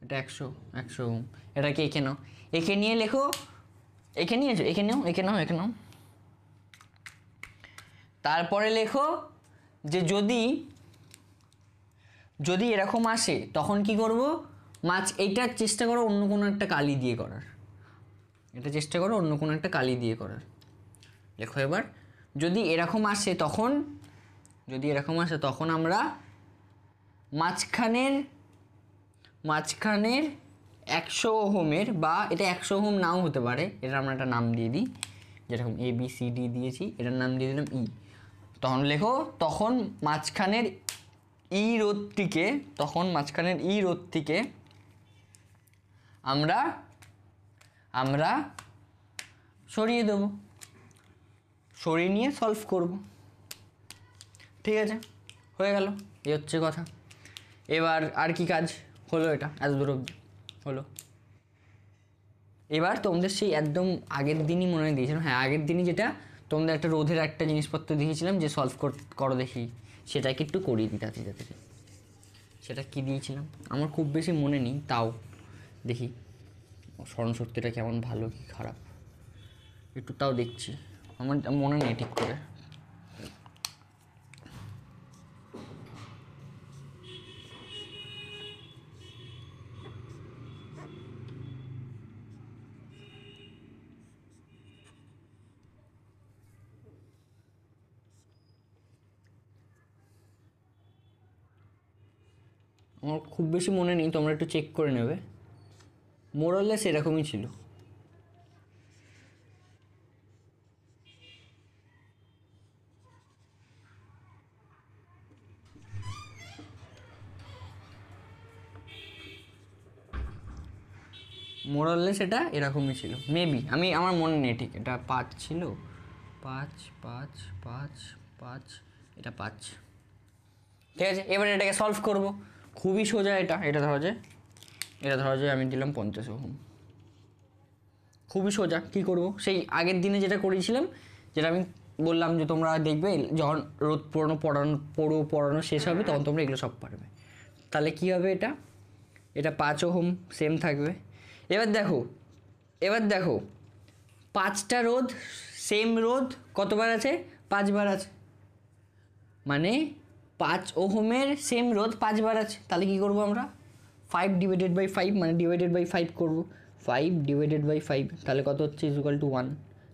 এটা 100 ওহম, এটাকে এঁকে নাও, এঁকে নিয়ে লেখো, এঁকে নিয়েছো, এঁকে নাও। তারপরে লেখো যে যদি এরকম আসে তখন কি করব, এইটার চেষ্টা করো অন্য কোনো একটা কালি দিয়ে করার, লেখো এবার। যদি এরকম আসে তখন আমরা মাঝখানের 100 ওহমের, বা এটা 100 ওহম নাও হতে পারে, এটা আমরা একটা নাম দিয়ে দিই, যেরকম ABCD দিয়েছি, এটার নাম দিয়ে দিলাম ই। তখন লেখো, তখন মাঝখানের ই রোধটিকে আমরা সরিয়ে দেবো, সরিয়ে নিয়ে সলভ করব। ঠিক আছে, হয়ে গেল, এই হচ্ছে কথা। এবার আর কি কাজ হলো, এটা এত দূর অবধি হলো। এবার তোমাদের সেই একদম আগের দিনই মনে দিয়েছিলাম, হ্যাঁ আগের দিনই, যেটা তোমাদের একটা রোধের একটা জিনিসপত্র দিয়েছিলাম যে সলভ করো দেখি, সেটাকে একটু করিয়ে দিই তাড়াতাড়ি। সেটা কি দিয়েছিলাম আমার খুব বেশি মনে নেই, তাও দেখি স্মরণশক্তিটা কেমন ভালো কি খারাপ, একটু তাও দেখছি, আমার মনে নেই ঠিক করে। আমার খুব বেশি মনে নেই, তোমরা একটু চেক করে নেবে, মোরাললেস এরকমই ছিল। মোরাললেস এটা এরকমই ছিল মেবি, আমার মনে নেই ঠিক, এটা 5 ছিল, 5 5 5 5, এটা 5। ঠিক আছে, এবারে এটাকে সলভ করব, খুবই সোজা। এটা ধরা যায় আমি দিলাম 50 ওহম, খুবই সোজা। কি করব, সেই আগের দিনে যেটা করেছিলাম, যেটা আমি বললাম যে তোমরা দেখবে যখন রোদ পড়ানো শেষ হবে তখন তোমরা এগুলো সব পারবে। তাহলে কি হবে, এটা 5 ওহম সেম থাকবে। এবার দেখো 5টা রোধ, সেম রোধ কতবার আছে, 5 বার আছে, মানে 5 ওহমের সেম রোধ 5 বার আছে। তাহলে কি করব আমরা, 5/5, মানে ডিভাইডেড বাই 5 করব, 5/5, তাহলে কত হচ্ছে, = 1,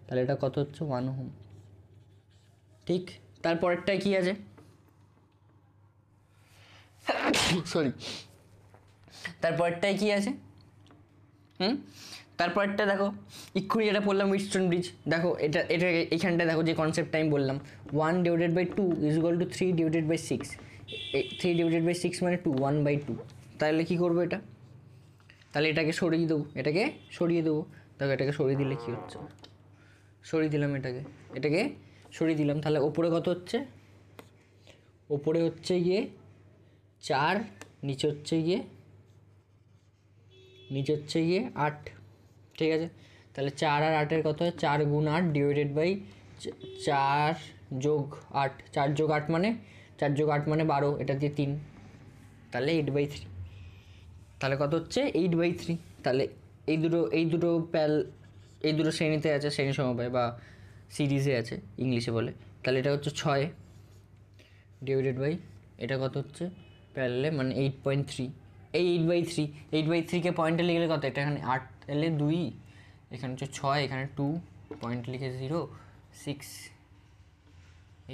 তাহলে এটা কত হচ্ছে, 1 ওহম। ঠিক, তারপরেরটায় কি আছে, তারপরেরটায় কি আছে, তারপরেরটা দেখো, এক্ষুনি যেটা বললাম হুইটস্টোন ব্রিজ, দেখো এটা এইখানটা দেখো যে কনসেপ্টটা আমি বললাম, 1/2 = 3/6, 3/6 মানে 2, 1/2। তাহলে কি করবো এটা, তাহলে এটাকে সরিয়ে দেবো, দেখো এটাকে সরিয়ে দিলে কি হচ্ছে, সরিয়ে দিলাম, এটাকে সরিয়ে দিলাম, তাহলে ওপরে কত হচ্ছে, ওপরে হচ্ছে গিয়ে 4, নিচে হচ্ছে গিয়ে 8। ঠিক আছে, তাহলে 4 আর 8-এর কত হয়, 4 × 8 ডিভাইডেড বাই 4 যোগ 8, 4 যোগ 8 মানে 12, এটা দিয়ে 3, তাহলে 8/3। তাহলে কত হচ্ছে, 8/3। তাহলে এই দুটো শ্রেণীতে আছে, শ্রেণী সমবায় বা সিরিজে আছে ইংলিশে বলে, তাহলে এটা হচ্ছে 6 ডিভাইডেড বাই, এটা কত হচ্ছে প্যারালালে, মানে 8.3। এই 8/3কে পয়েন্টে লিখলে কত, এটা এখানে 8 এলে 2, এখানে হচ্ছে 6, এখানে 2, পয়েন্ট লিখে 0, 6,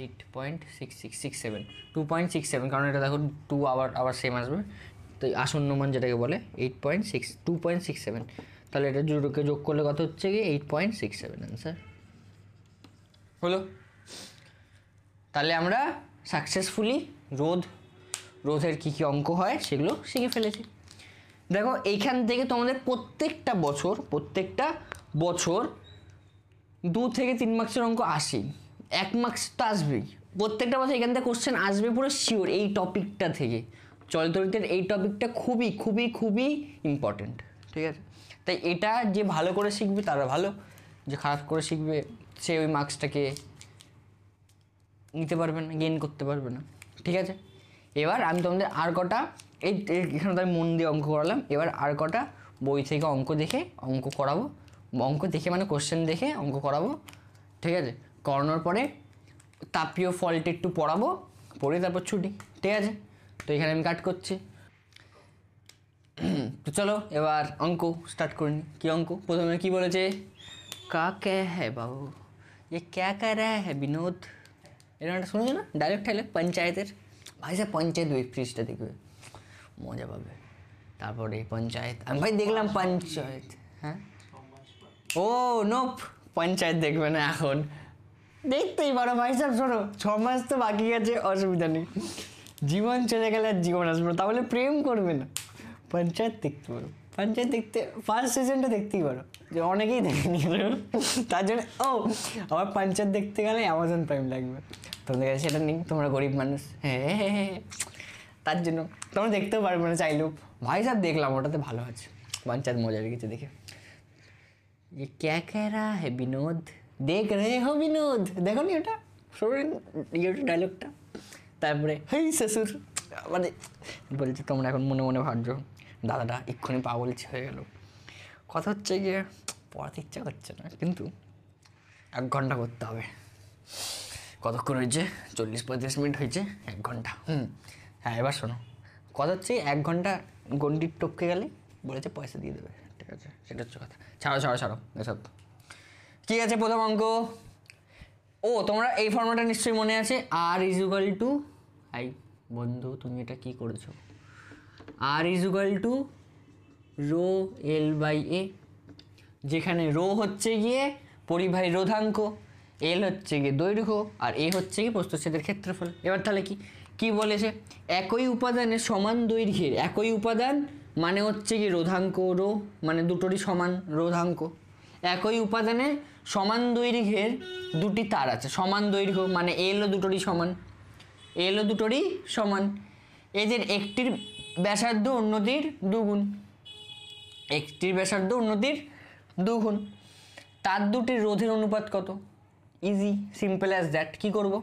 8.6667, 2.67, কারণ এটা দেখো 2 আবার সেম আসবে, তো আসন্ন মান যেটাকে বলে 2.67। তাহলে এটা দুটোকে যোগ করলে কত হচ্ছে কি, 8.67 অ্যান্সার হলো। তাহলে আমরা সাকসেসফুলি রোধের কী কী অঙ্ক হয় সেগুলো শিখে ফেলেছি। দেখো এইখান থেকে তোমাদের প্রত্যেকটা বছর 2 থেকে 3 মার্কসের অঙ্ক আসে, 1 মার্কস তো আসবেই প্রত্যেকটা বছর। এখান থেকে কোশ্চেন আসবে পুরো শিওর। এই টপিকটা থেকে চলতরিতের এই টপিকটা খুবই খুবই খুবই ইম্পর্টেন্ট, ঠিক আছে? তাই এটা যে ভালো করে শিখবে তারা ভালো, যে খারাপ করে শিখবে সে ওই মার্কসটাকে নিতে পারবে না, গেইন করতে পারবে না, ঠিক আছে? এবার আমি তোমাদের আর কটা এখানে তো আমি মন দিয়ে অঙ্ক করালাম, এবার আর কটা বই থেকে অঙ্ক দেখে অঙ্ক করাবো, অঙ্ক দেখে মানে কোশ্চেন দেখে অঙ্ক করাবো, ঠিক আছে? করানোর পরে তাপীয় ফল্ট একটু পড়াবো, পড়ে তারপর ছুটি, ঠিক আছে? তো এখানে আমি কাট করছি। তো চলো এবার অঙ্ক স্টার্ট করে নি। কী অঙ্ক? প্রথমে কি বলেছে? কা কে হ্যাঁ বাবু, ये क्या कर रहा है বিনোদ? এরকম একটা শুনেছো না ডাইরেক্ট ঠাইলেক্ট পঞ্চায়েতের? ভাই সাহেব পঞ্চায়েত ওয়েব সিরিজটা দেখবে, মজা পাবে। তারপরে পঞ্চায়েত, আমি ভাই দেখলাম পঞ্চায়েত। হ্যাঁ, ও নোপ, পঞ্চায়েত দেখবে না এখন, দেখতেই পারো ভাই সাহেব। শোনো, 6 মাস তো বাকি আছে, অসুবিধা নেই। জীবন চলে গেলে আর জীবন আসবে না, তাহলে প্রেম করবে না। পঞ্চায়েত দেখতে পারো, পঞ্চায়েত দেখতে ফার্স্ট সিজনটা দেখতেই পারো, যে অনেকেই দেখেনি। তার জন্য আবার পঞ্চায়েত দেখতে গেলে অ্যামাজন প্রাইম লাগবে, তোমাদের কাছে সেটা নেই, তোমরা গরিব মানুষ। হ্যাঁ, তার জন্য তোমরা দেখতেও পারবে না চাইলেও। ভাই সাহেব দেখলাম, ওটাতে ভালো আছে, পঞ্চায়েত মজা লেগেছে দেখে। ये क्या कह रहा है বিনোদ? দেখ রে হো বিনোদ, দেখো নি ওটা? শোনেন ইয়েটা ডায়লগটা? তারপরে হেই শ্বশুর, মানে বলছে তোমরা এখন মনে মনে ভাবছো দাদাটা এক্ষুনি পাগল হয়ে গেল। কথা হচ্ছে গিয়ে পড়াতে ইচ্ছা করছে না, কিন্তু 1 ঘন্টা করতে হবে। কতক্ষণ হয়েছে? 40-35 মিনিট হয়েছে, 1 ঘন্টা। হ্যাঁ, এবার শোনো, কথা হচ্ছে 1 ঘন্টা গন্ডি টপকে গেলে বলেছে পয়সা দিয়ে দেবে, ঠিক আছে? সেটা হচ্ছে কথা। ছাড়ো এসব। ঠিক আছে, প্রথম অঙ্ক। তোমরা এই ফর্মুলাটা নিশ্চয়ই মনে আছে, আর ইজ ইকুয়াল টু, আই বন্ধু তুমি এটা কি করেছো? R is equal to rho L by A, যেখানে রো হচ্ছে গিয়ে পরিবাহী রোধাঙ্ক, এল হচ্ছে গিয়ে দৈর্ঘ্য, আর এ হচ্ছে গিয়ে প্রস্থচ্ছেদের ক্ষেত্রফল। এবার তাহলে কি বলেছে? একই উপাদানের সমান দৈর্ঘ্যের, একই উপাদান মানে হচ্ছে কি রোধাঙ্ক রো, মানে দুটোরই সমান রোধাঙ্ক। একই উপাদানে সমান দৈর্ঘ্যের দুটি তার আছে, সমান দৈর্ঘ্য মানে এলও দুটোরই সমান, এদের একটির ব্যাসার্ধ অন্যটির দুগুণ, তার দুটির রোধের অনুপাত কত? Easy, simple as that. কী করবো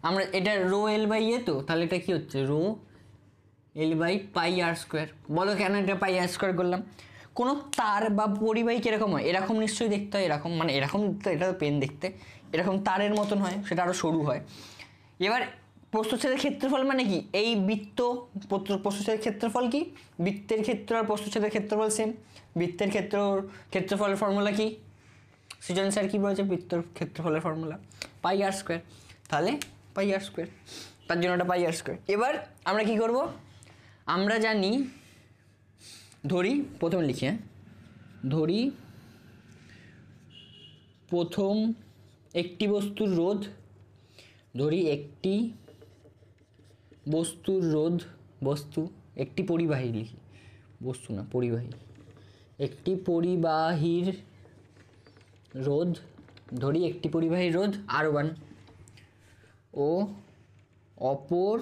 আমরা? এটা রো এল বাই এ, তো তাহলে এটা কী হচ্ছে? Rho L by pi R square. বলো কেন এটা পাই আর স্কোয়ার করলাম? কোনো তার বা পরিবাহী কীরকম হয়? এরকম নিশ্চয়ই দেখতে হয়, এরকম, মানে এরকম তো, এটা তো পেন দেখতে এরকম তারের মতন হয়, সেটা আরও সরু হয়। এবার প্রস্থচ্ছেদের ক্ষেত্রফল মানে কি? এই বৃত্ত প্রস্থচ্ছেদের ক্ষেত্রফল কি? বৃত্তের ক্ষেত্র আর প্রস্থচ্ছেদের ক্ষেত্রফল সেম। বৃত্তের ক্ষেত্রফলের ফর্মুলা কি? সৃজন স্যার কী বলেছে? বৃত্তের ক্ষেত্রফলের ফর্মুলা পাই আর স্কোয়ার, তাহলে পাই আর স্কোয়ার, তার জন্য ওটা পাই আর স্কোয়ার। এবার আমরা কি করব? আমরা জানি, ধরি প্রথম লিখি, ধরি প্রথম একটি বস্তুর রোধ, একটি পরিবাহী লিখি, বস্তু না পরিবাহী, একটি পরিবাহীর রোধ, ধরি একটি পরিবাহীর রোধ R1 ও অপর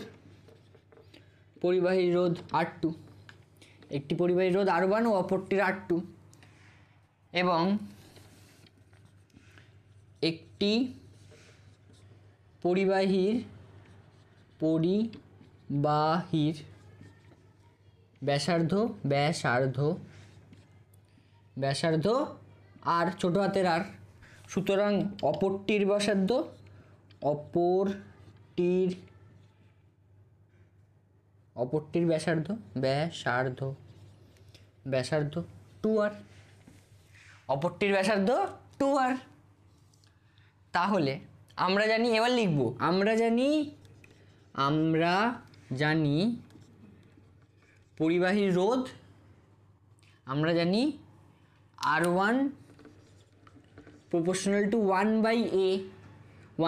পরিবাহীর রোধ R2, একটি পরিবাহীর রোধ R1 ও অপরটির R2, এবং একটি পরিবাহীর ব্যাসার্ধ আর ছোট হাতের আর, সুতরাং অপরটির ব্যাসার্ধ 2r, অপরটির ব্যাসার্ধ 2r। তাহলে আমরা জানি, এবার লিখব, আমরা জানি পরিবাহীর রোধ, আমরা জানি R1 proportional to 1/a,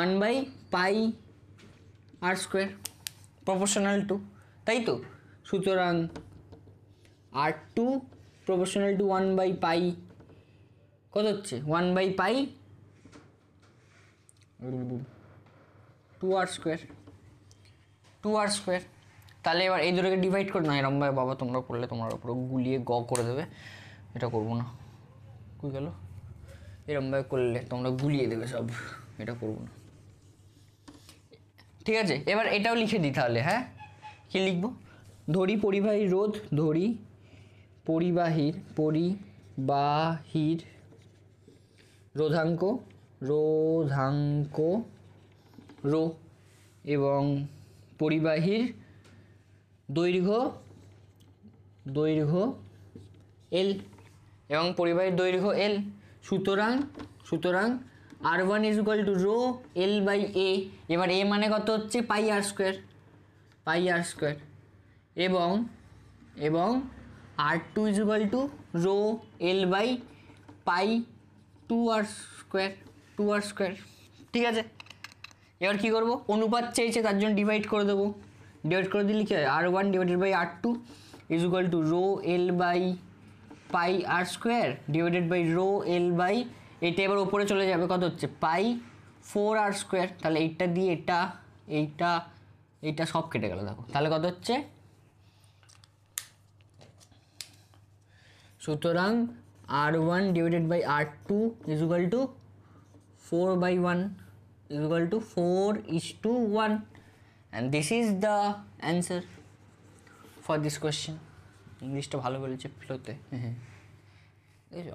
1/pi r square proportional to, তাই তো? সুতরাং আর টু প্রপোর্শনাল টু 1/পাই কত হচ্ছে 1/পাই 2r স্কোয়ার 2r স্কোয়ার। তাহলে এবার এই দুটোকে ডিভাইড করে না, এরম ভাবে বাবা তোমরা করলে তোমার পুরো গুলিয়ে করে দেবে, এটা করবো না। কই গেল? এরমভাবে করলে তোমরা গুলিয়ে দেবে সব, এটা করবো না, ঠিক আছে? এবার এটাও লিখে দিই তাহলে। হ্যাঁ, কি লিখবো? ধরি পরিবাহীর রোধ, ধরি পরিবাহীর রোধাঙ্ক রো, এবং পরিবাহীর দৈর্ঘ্য এল, এবং পরিবাহীর দৈর্ঘ্য এল। সুতরাং R1 = রো L/A। এবার এ মানে কত হচ্ছে পাই আর স্কোয়ার, এবং R2 = রো L/পাই 2r স্কোয়ার, ঠিক আছে? এবার কি করব? অনুপাত চেয়েছে তার জন্য ডিভাইড করে দেবো। ডিভাইড করে দিলে কি হয়? R1 / R2 = রো L/পাই R square divided by rho L/, এটা এবার ওপরে চলে যাবে, কত হচ্ছে পাই 4r স্কোয়ার। তাহলে এইটা দিয়ে এইটা সব কেটে গেল, দেখো তাহলে কত হচ্ছে। সুতরাং R1 / R2 = 4/1 = 4:1, and this is the answer for this question. ইংলিশটা ভালো বলেছে ফ্লোতে। হ্যাঁ,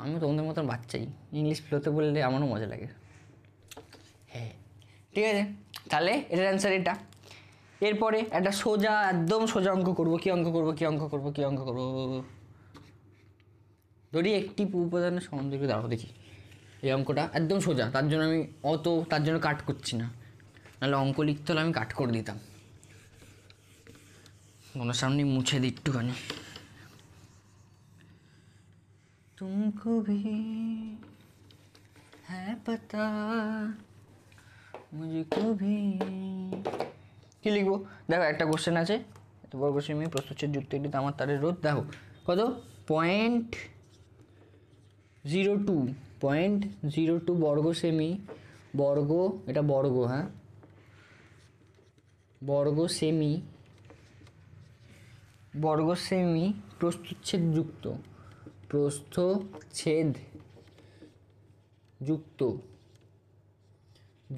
আমি তোমাদের মতন বাচ্চাই, ইংলিশ ফ্লোতে বললে আমারও মজা লাগে। হ্যাঁ, ঠিক আছে, তাহলে এটার অ্যান্সার এটা। এরপরে একটা একদম সোজা অঙ্ক করবো। কি অঙ্ক করবো? ধরি একটি উপাদানের সমান্তরাল, দাঁড়াও দেখি। এই অঙ্কটা একদম সোজা, তার জন্য আমি তার জন্য কাট করছি না, নাহলে অঙ্ক লিখতে হলে আমি কাট করে দিতাম। ওনার সামনে মুছে দিই একটুখানি। तुमको भी है पता मुझको भी। কি লিখবো? দেখো একটা কোশ্চেন আছে, এত বড় কোশ্চেন, আমি প্রস্তুচ্ছেদ যুক্ত একটি তামার তারের রোধ, দেখো কত 0.02 বর্গ সেমি, এটা বর্গ, হ্যাঁ বর্গ সেমি প্রস্তুচ্ছেদ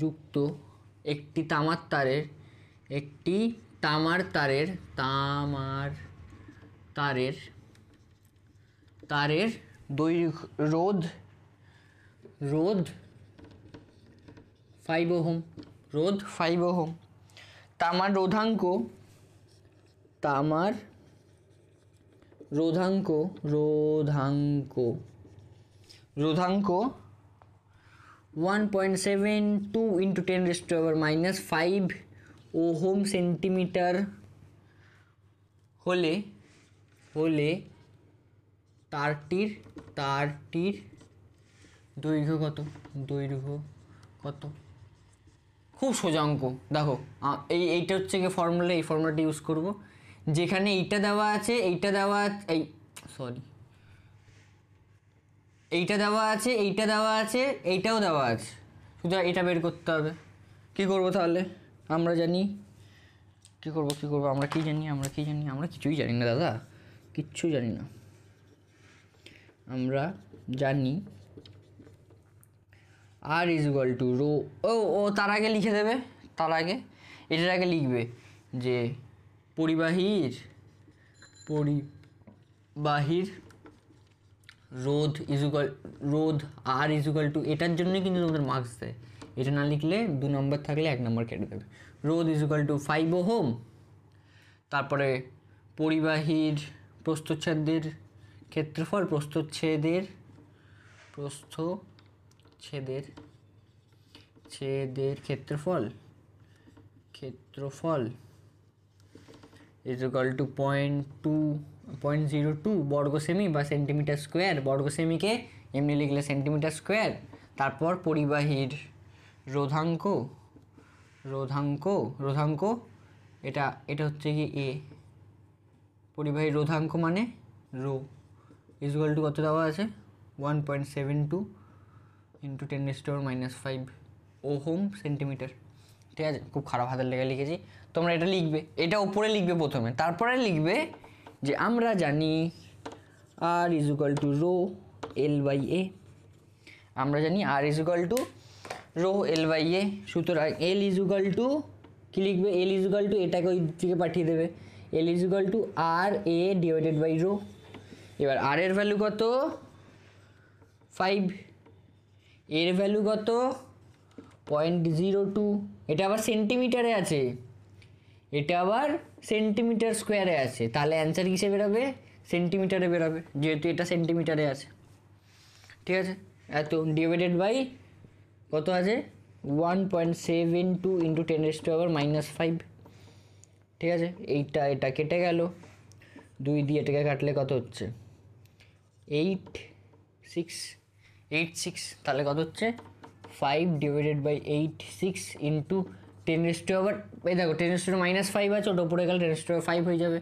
যুক্ত একটি তামার তারের দৈর্ঘ্য রোধ 5 ওহম। তামার রোধাঙ্ক 1.72 × 10⁻⁵ ওহম সেন্টিমিটার হলে তারটির দৈর্ঘ্য কত? খুব সোজা অঙ্ক। দেখো এইটা হচ্ছে কি ফর্মুলা, এই ফর্মুলাটা ইউজ করব। যেখানে এইটা দেওয়া আছে, এইটা দেওয়া আছে, এইটাও দেওয়া আছে, সুতরাং এটা বের করতে হবে। কি করব তাহলে? আমরা জানি কি করব, আমরা কি জানি? আমরা কিছুই জানি না দাদা, কিচ্ছু জানি না। আমরা জানি R = রো, তার আগে লিখে দেবে, এটার আগে লিখবে যে পরিবাহীর রোধ R = এটার জন্যই কিন্তু তোমাদের মার্কস দেয়। এটা না লিখলে 2 নম্বর থাকলে 1 নম্বর কেটে দেবে। রোধ = 5 ওহম। তারপরে পরিবাহীর প্রস্থচ্ছেদের ক্ষেত্রফল, প্রস্থচ্ছেদের ক্ষেত্রফল = 0.02 বর্গ সেমি বা সেন্টিমিটার স্কোয়ার। বর্গ সেমিকে এমনি লিখলে সেন্টিমিটার স্কোয়ার। তারপর পরিবাহীর রোধাঙ্ক রোধাঙ্ক এটা এটা হচ্ছে কি এ, পরিবাহী রোধাঙ্ক মানে রো ইকুয়াল টু কত দেওয়া আছে 1.72 ইন্টু 10⁻⁻5 ওহম সেন্টিমিটার। ঠিক আছে, খুব খারাপ হাতের লেখা লিখেছি, তোমরা এটা লিখবে, এটা উপরে লিখবে প্রথমে, তারপরে লিখবে যে আমরা জানি আর ইকুয়াল টু রো L/A, আমরা জানি আর ইকুয়াল টু রো L/A, সুতরাং L ইকুয়াল টু কী লিখবে, L ইকুয়াল টু এটাকে ওই দিকে পাঠিয়ে দেবে, L equal to RA divided by rho. এবার আর এর ভ্যালু কত 5, এর ভ্যালু কত 0.02, এটা আবার সেন্টিমিটারে আছে, এটা আবার সেন্টিমিটার স্কোয়ারে আছে, তাহলে অ্যান্সার কিসে বেরোবে সেন্টিমিটারে বেরোবে, যেহেতু এটা সেন্টিমিটারে আছে। ঠিক আছে, এত ডিভাইডেড বাই কত আছে 1.72 ইন্টু 10⁻⁻5। ঠিক আছে, এটা কেটে গেল, 2 দিয়ে এটাকে কাটলে কত হচ্ছে 86, তাহলে কত হচ্ছে 5 ডিভাইডেড বাই 86 ইন্টু 10⁻, এই দেখো 10⁻⁻5 আছে, ওটা উপরে গেলে 10⁻5 হয়ে যাবে,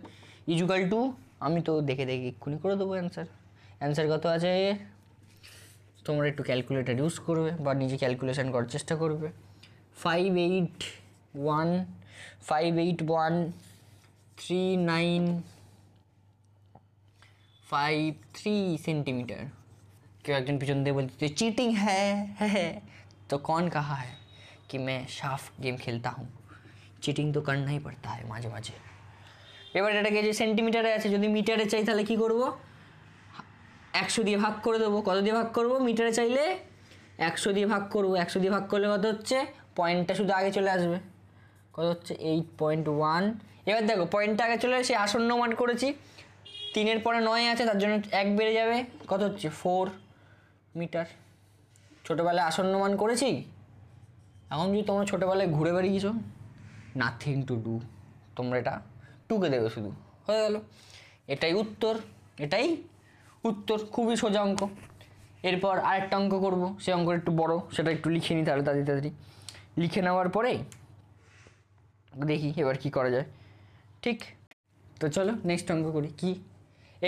ইকুয়াল টু, আমি তো দেখে এক্ষুনি করে দেবো অ্যান্সার কত আছে, তোমরা একটু ক্যালকুলেটার ইউজ করবে বা নিজে ক্যালকুলেশন করার চেষ্টা করবে, 581.3953 সেন্টিমিটার। কেউ একজন পিছন দিয়ে বলতে চিটিং হ্যাঁ तो कौन कहा है कि मैं साफ गेम खेलता हूँ, চিটিং তো करना ही पड़ता है মাঝে মাঝে। এবার এটাকে যে সেন্টিমিটারে আছে, যদি মিটারে চাই তাহলে কি করব, 100 দিয়ে ভাগ করে দেবো, কত দিয়ে ভাগ করব, মিটারে চাইলে 100 দিয়ে ভাগ করব, 100 দিয়ে ভাগ করলে কত হচ্ছে, পয়েন্টটা শুধু আগে চলে আসবে, কত হচ্ছে 8.1। এবার দেখো পয়েন্টটা আগে চলে আসে, আসন্ন মান করেছি, 3-এর পরে 9 আছে, তার জন্য 1 বেড়ে যাবে, কত হচ্ছে 4 মিটার। ছোটোবেলায় আসন্ন মান করেছি, এখন যদি তোমরা ছোটোবেলায় ঘুরে বেরিয়েছো, নাথিং টু ডু, তোমরা এটা টুকে দেবে শুধু, হয়ে গেল, এটাই উত্তর, খুবই সোজা অঙ্ক। এরপর আরেকটা অঙ্ক করব, সেই অঙ্কটা একটু বড়, সেটা একটু লিখে নিই তাহলে তাড়াতাড়ি লিখে নেওয়ার পরে দেখি এবার কি করা যায়। ঠিক, তো চলো নেক্সট অঙ্ক করি। কি,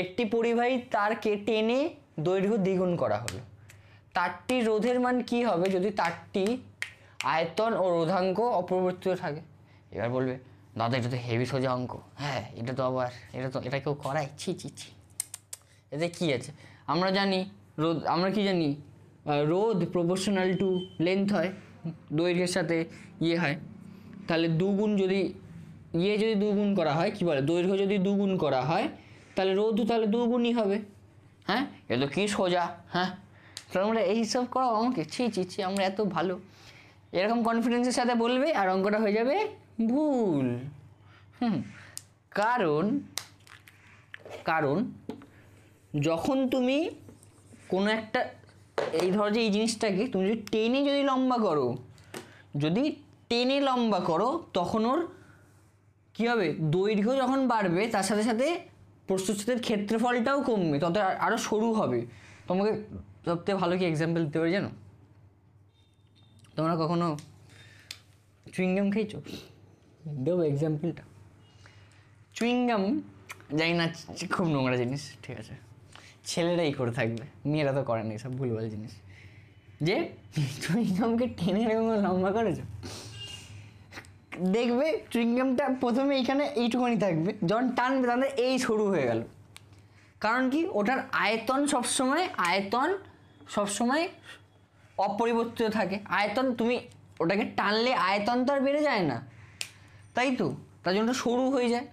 একটি পরিবাহী তারকে টেনে দৈর্ঘ্য দ্বিগুণ করা হলো, তারটির রোধের মান কি হবে যদি তারটি আয়তন ও রোধাঙ্ক অপরিবর্তিত থাকে। এবার বলবে দাদা এটা তো হেভি সোজা অঙ্ক, হ্যাঁ এটা তো আবার এটা কেউ করায়, ছি এতে কি আছে, আমরা জানি আমরা কি জানি রোধ প্রপোর্শনাল টু লেন্থ হয়, দৈর্ঘ্যের সাথে হয়, তাহলে দুগুণ যদি যদি দুগুণ করা হয়, কি বলে দৈর্ঘ্য যদি দুগুণ করা হয় তাহলে রোধও তাহলে দুগুণই হবে। হ্যাঁ, এ তো কি সোজা, হ্যাঁ তোমরা এইসব করো আমাকে, ছি আমরা এত ভালো, এরকম কনফিডেন্সের সাথে বলবে আর অঙ্কটা হয়ে যাবে ভুল। কারণ যখন তুমি কোনো একটা এই ধরো যে এই জিনিসটাকে তুমি যদি টেনে লম্বা করো তখন ওর কী হবে, দৈর্ঘ্য যখন বাড়বে তার সাথে সাথে প্রস্থচ্ছেদের ক্ষেত্রফলটাও কমবে, তত আরও সরু হবে। তোমাকে সবথেকে ভালো কি এক্সাম্পল দিতে পারি জানো, তোমরা কখনো চুইংগাম খেয়েছো, দেবো এক্সাম্পলটা, চুইংগাম জানি না, খুব নোংরা জিনিস, ঠিক আছে ছেলেরাই করে থাকবে, মেয়েরা তো করে না সব ভুলভাল জিনিস, যে চুইংগামকে টেনে এরকম লম্বা করেছো, দেখবে চুইংগামটা প্রথমে এইখানে এইটুকুনি থাকবে, যখন টানবে তাহলে এই সরু হয়ে গেল, কারণ কি ওটার আয়তন সবসময় অপরিবর্তিত থাকে, আয়তন তুমি ওটাকে টানলে আয়তন তো আর বেড়ে যায় না, তাই তো, তার জন্য সরু হয়ে যায়,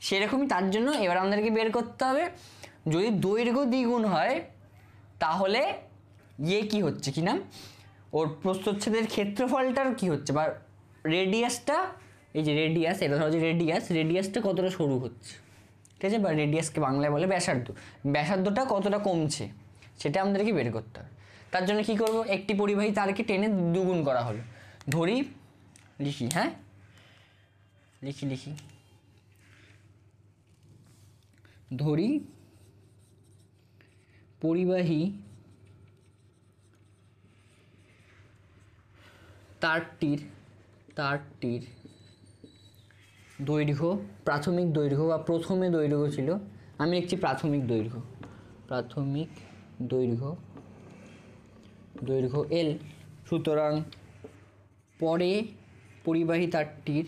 সেরকমই তার জন্য এবার আমাদেরকে বের করতে হবে যদি দৈর্ঘ্য দ্বিগুণ হয় তাহলে কি হচ্ছে কি না, ওর প্রস্থচ্ছেদের ক্ষেত্রফলটার কি হচ্ছে বা রেডিয়াসটা, এই যে রেডিয়াস, এটা ধরো যে রেডিয়াসটা কতটা সরু হচ্ছে, ঠিক আছে, বা রেডিয়াসকে বাংলায় বলে ব্যাসার্ধটা কতটা কমছে সেটা আমাদেরকে বের করতে হবে। তার জন্য কি করব, একটি পরিবাহী তারকে টেনে দ্বিগুণ করা হলো, লিখি ধরি পরিবাহী তারটির দৈর্ঘ্য, প্রাথমিক দৈর্ঘ্য বা প্রথমে দৈর্ঘ্য ছিল, আমি লিখছি প্রাথমিক দৈর্ঘ্য, প্রাথমিক দৈর্ঘ্য দৈর্ঘ্য এল। সুতরাং পরে পরিবাহী তারটির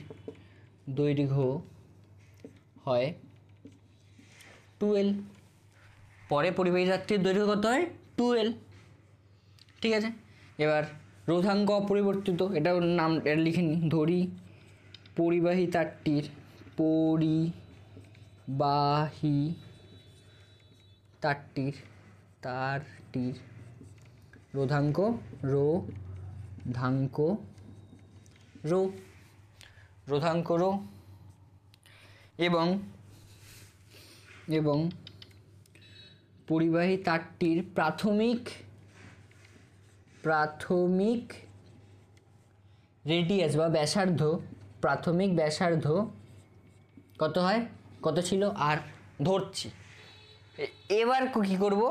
দৈর্ঘ্য হয় 2L। পরে পরিবাহী তারটির দৈর্ঘ্য কত হয়? 2L। ঠিক আছে, এবার রোধাঙ্ক অপরিবর্তিত, এটার নাম এটা লিখে নিই। ধরি পরিবাহী তারটির তারটির রোধাঙ্ক রো এবং পরিবাহী তারটির প্রাথমিক রেডিয়াস বা ব্যাসার্ধ, প্রাথমিক ব্যাসার্ধ কত হয়, কত ছিল আর ধরছি। এবার কি করব,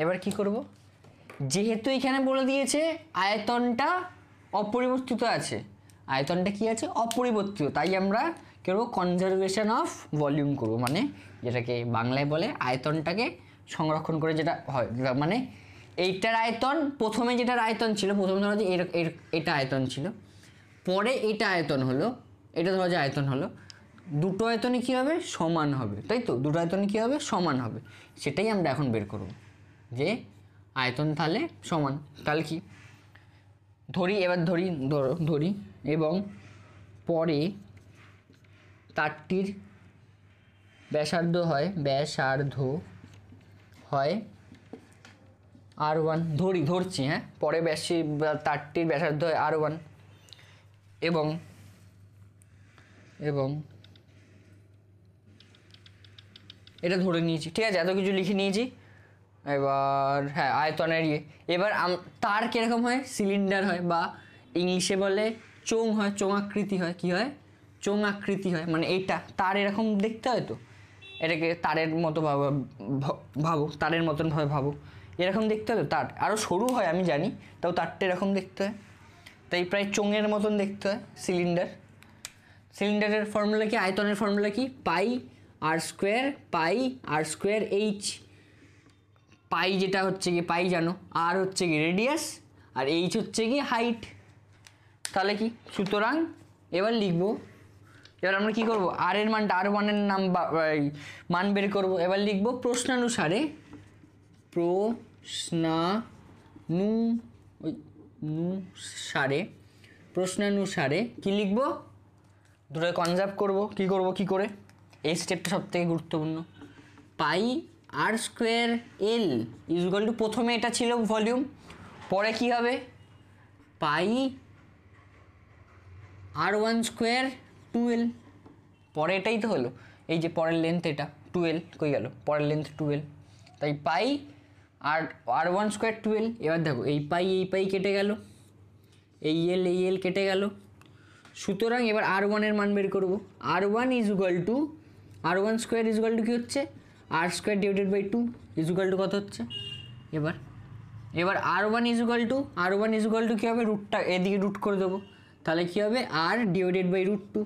এবার কি করব, যেহেতু এখানে বলে দিয়েছে আয়তনটা অপরিবর্তিত আছে, আয়তনটা কি আছে, অপরিবর্তিত, তাই আমরা করব কনজারভেশন অফ ভলিউম করব, মানে যেটাকে বাংলায় বলে আয়তনটাকে সংরক্ষণ করে যেটা হয়, মানে এইটার আয়তন, প্রথমে যেটার আয়তন ছিল, প্রথমে ধরো যে এটা আয়তন ছিল, পরে এটা আয়তন হলো, এটা ধরো যে আয়তন হলো, দুটো আয়তনে কী হবে, সমান হবে, তাই তো, দুটো আয়তনে কী হবে, সমান হবে, সেটাই আমরা এখন বের করব, যে আয়তন তাহলে সমান, তাহলে কি ধরি, এবার ধরি এবং পরে তারটির ব্যাসার্ধ হয় R1, ধরছি, হ্যাঁ, পরে তারটির ব্যাসার্ধ হয় R1 এবং এটা ধরে নিয়েছি, ঠিক আছে, এত কিছু লিখে নিয়েছি। এবার হ্যাঁ, আয়তনের এবার তার কীরকম হয়, সিলিন্ডার হয়, বা ইংলিশে বলে চোঙ হয়, চোঙাকৃতি হয়, কি হয়, চোঙাকৃতি হয়, মানে এইটা তার এরকম দেখতে হয়, তো এটাকে তারের মতো ভাবো, তারের মতন ভাবে ভাবো, এরকম দেখতে হয় তো, তার আরও সরু হয় আমি জানি, তাও তারটা এরকম দেখতে হয়, তাই প্রায় চোঙের মতন দেখতে হয় সিলিন্ডারের ফর্মুলা কি, আয়তনের ফর্মুলা কি, পাই আর স্কোয়ার এইচ, পাই যেটা হচ্ছে কি, পাই জানো, আর হচ্ছে কি রেডিয়াস, আর এইচ হচ্ছে কি হাইট, তাহলে কি, সুতরাং এবার লিখবো, এবার আমরা কি করব, আর এর মানটা R1 এর মান বের করব, এবার লিখবো প্রশ্নানুসারে কি লিখবো, দুটো কনজার্ভ করব, কি করে, এই স্টেপটা সব থেকে গুরুত্বপূর্ণ, পাই আর স্কোয়ার এল ইকুয়াল টু, প্রথমে এটা ছিল ভলিউম, পরে কি হবে, পাই R1 স্কোয়ার 2L, পরে এটাই তো হলো, এই যে পরের লেন্থ এটা 2L, কই গেল পরের লেন্থ 2L, তাই পাই আর R1 স্কোয়ার 2L। এবার দেখো এই পাই কেটে গেল, এই এল কেটে গেল, সুতরাং এবার R1 এর মান বের করবো, R1 স্কোয়ার ইজুয়াল টু কী হচ্ছে, R square divided by 2 equal to কত হচ্ছে, এবার R1 ইজুয়াল টু কী হবে, রুটটা এদিকে রুট করে দেবো, তাহলে কী হবে, আর ডিভাইডেড বাই √2।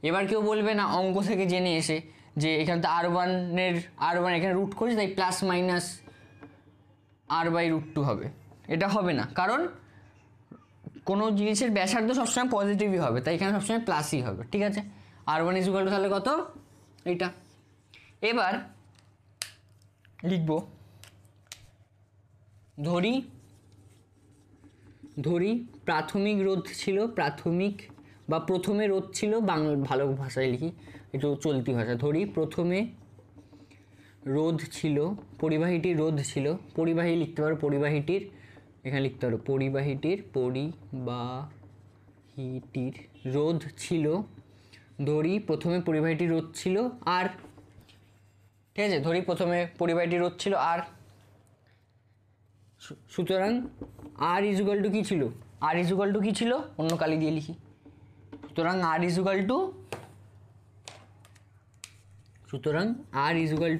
এবার কেউ বলবে না অঙ্ক থেকে জেনে এসে যে এখানে তো R1 এখানে রুট করেছে, তাই প্লাস মাইনাস R/√2 হবে, এটা হবে না, কারণ কোনো জিনিসের ব্যাসার্ধ সবসময় পজিটিভই হবে, তাই এখানে সবসময় প্লাসই হবে, ঠিক আছে। R1 ইজুয়াল টু তাহলে কত, এইটা। এবার লিখব, ধরি প্রাথমিক রোধ ছিল, প্রথমে রোধ ছিল, বাংলা ভালো ভাষায় লিখি, একটু চলতি ভাষা, ধরি প্রথমে রোধ ছিল, পরিবাহীটির রোধ ছিল, পরিবাহী লিখতে পারো, পরিবাহীটির এখানে লিখতে পারো, পরিবাহীটির রোধ ছিল, ধরি প্রথমে পরিবাহীটির রোধ ছিল আর, ঠিক আছে, ধরি প্রথমে পরিবাহীটির রোধ ছিল আর, সুতরাং আর ইজুয়াল টু কি ছিল, অন্য কালি দিয়ে লিখি, সুতরাং আর ইজুয়াল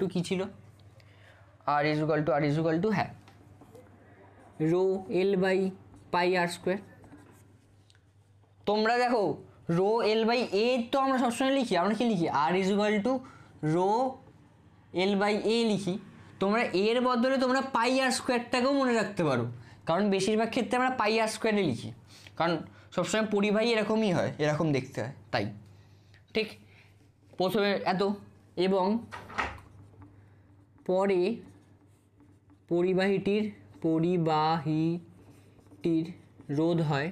টু কি ছিল, আর ইজুয়াল টু হ্যাঁ, rho L by pi R square, তোমরা দেখো রো এল বাই এ তো আমরা সবসময় লিখি, আমরা কি লিখি R is equal to rho L by A লিখি। তোমরা এর বদলে তোমরা পাই আর স্কোয়ারটাকেও মনে রাখতে পারো, কারণ বেশিরভাগ ক্ষেত্রে আমরা পাই আর স্কোয়ারে লিখি, কারণ সবসময় পরিবাহী এরকমই হয়, এরকম দেখতে হয় তাই। ঠিক, প্রথমে এত, এবং পরে পরিবাহীটির রোধ হয়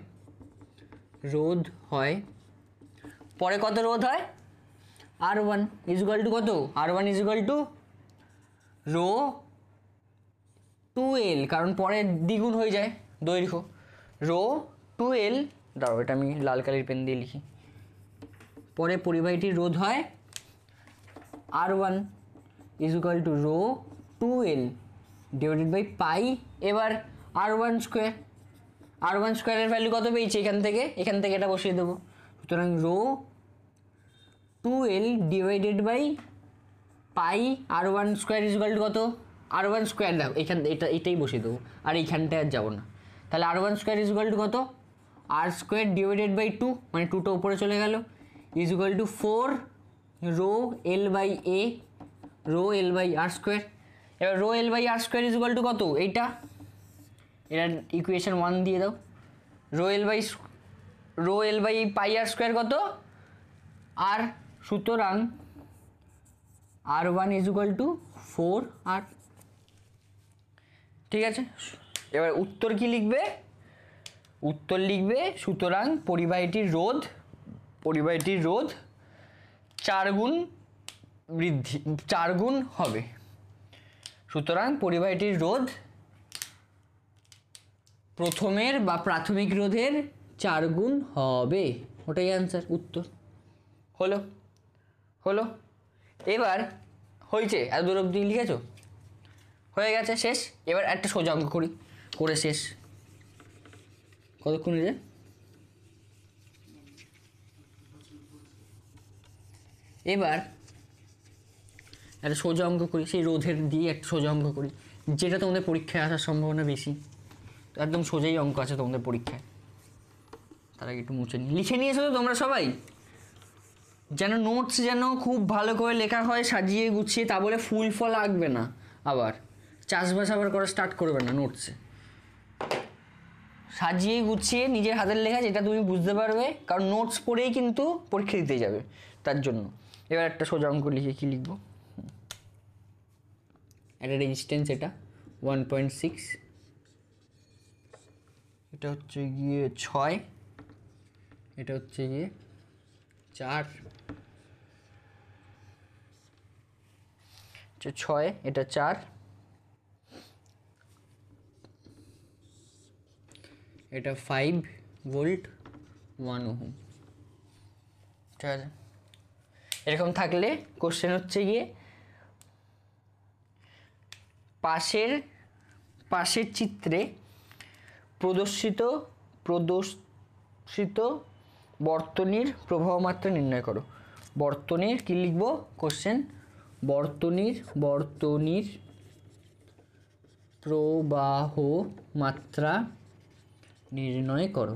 পরে কত রোধ হয় R1 ইজুয়াল টু কত, R1 equal to rho 2L, কারণ পরে দ্বিগুণ হয়ে যায় দৈর্ঘ্য, রো 2L। দাঁড়াও এটা আমি লাল কালির পেন দিয়ে লিখি। পরে পরিবাহীটির রোধ হয় R1 equal to rho 2L divided by pi, এবার R1 স্কোয়ারের ভ্যালু কত পেয়েছি এখান থেকে এটা বসিয়ে দেবো। সুতরাং rho 2L divided by pi R1 square equal to কত, R1 স্কোয়ার দেখো এটাই বসিয়ে দেবো, আর এইখানটায় আর যাবো না। তাহলে R1 স্কোয়ার ইজুয়াল টু কত, আর স্কোয়ার ডিভাইডেড বাই 2, মানে 2টা উপরে চলে গেল, equal to 4 rho L by A, rho L by R square. এবার rho L by R square equal to কত, এটা ইকুয়েশন 1 দিয়ে দাও। Rho L by pi R square কত আর, সুতরাং R1 ইজুয়াল টু 4R। ঠিক আছে, এবার উত্তর কি লিখবে, উত্তর লিখবে সুতরাং পরিবাহীটির রোধ 4 গুণ হবে। সুতরাং পরিবাহীটির রোধ প্রথমের বা প্রাথমিক রোধের 4 গুণ হবে, ওটাই অ্যান্সার, উত্তর। হলো এবার হয়েছে, এত দূর অবধি লিখেছো, হয়ে গেছে, শেষ। এবার একটা সোজা অঙ্ক করে শেষ। কতক্ষণ রে, এবার একটা সোজা অঙ্ক করি, সেই রোধের দিয়ে একটা সোজা অঙ্ক করি, যেটা তোমাদের পরীক্ষায় আসার সম্ভাবনা বেশি। তো একদম সোজাই অঙ্ক আছে তোমাদের পরীক্ষায়, তার আগে একটু মুছে লিখে নিয়েছো তো তোমরা সবাই, যেন নোটস যেন খুব ভালো করে লেখা হয়, সাজিয়ে গুছিয়ে, তা বলে ফুল ফল আঁকবে না, আবার চাষবাস আবার করা স্টার্ট করবে না নোটসে। সাজিয়ে গুছিয়ে নিজের হাতের লেখা, যেটা তুমি বুঝতে পারবে, কারণ নোটস পড়েই কিন্তু পরীক্ষা দিতে যাবে, তার জন্য। এবার একটা সোজা অঙ্ক লিখে কি লিখবো, একটা রেজিস্ট্যান্স, এটা 1.6, এটা হচ্ছে গিয়ে 6, এটা হচ্ছে গিয়ে 4, 6, এটা 4, এটা 5 ভোল্ট 1 ওহম। ঠিক আছে, এরকম থাকলে কোশ্চেন হচ্ছে গিয়ে পাশের চিত্রে প্রদর্শিত বর্তনীর প্রবাহ মাত্রা নির্ণয় করো। বর্তনীর কি লিখবো কোশ্চেন, বর্তনীর প্রবাহ মাত্রা নির্ণয় করো,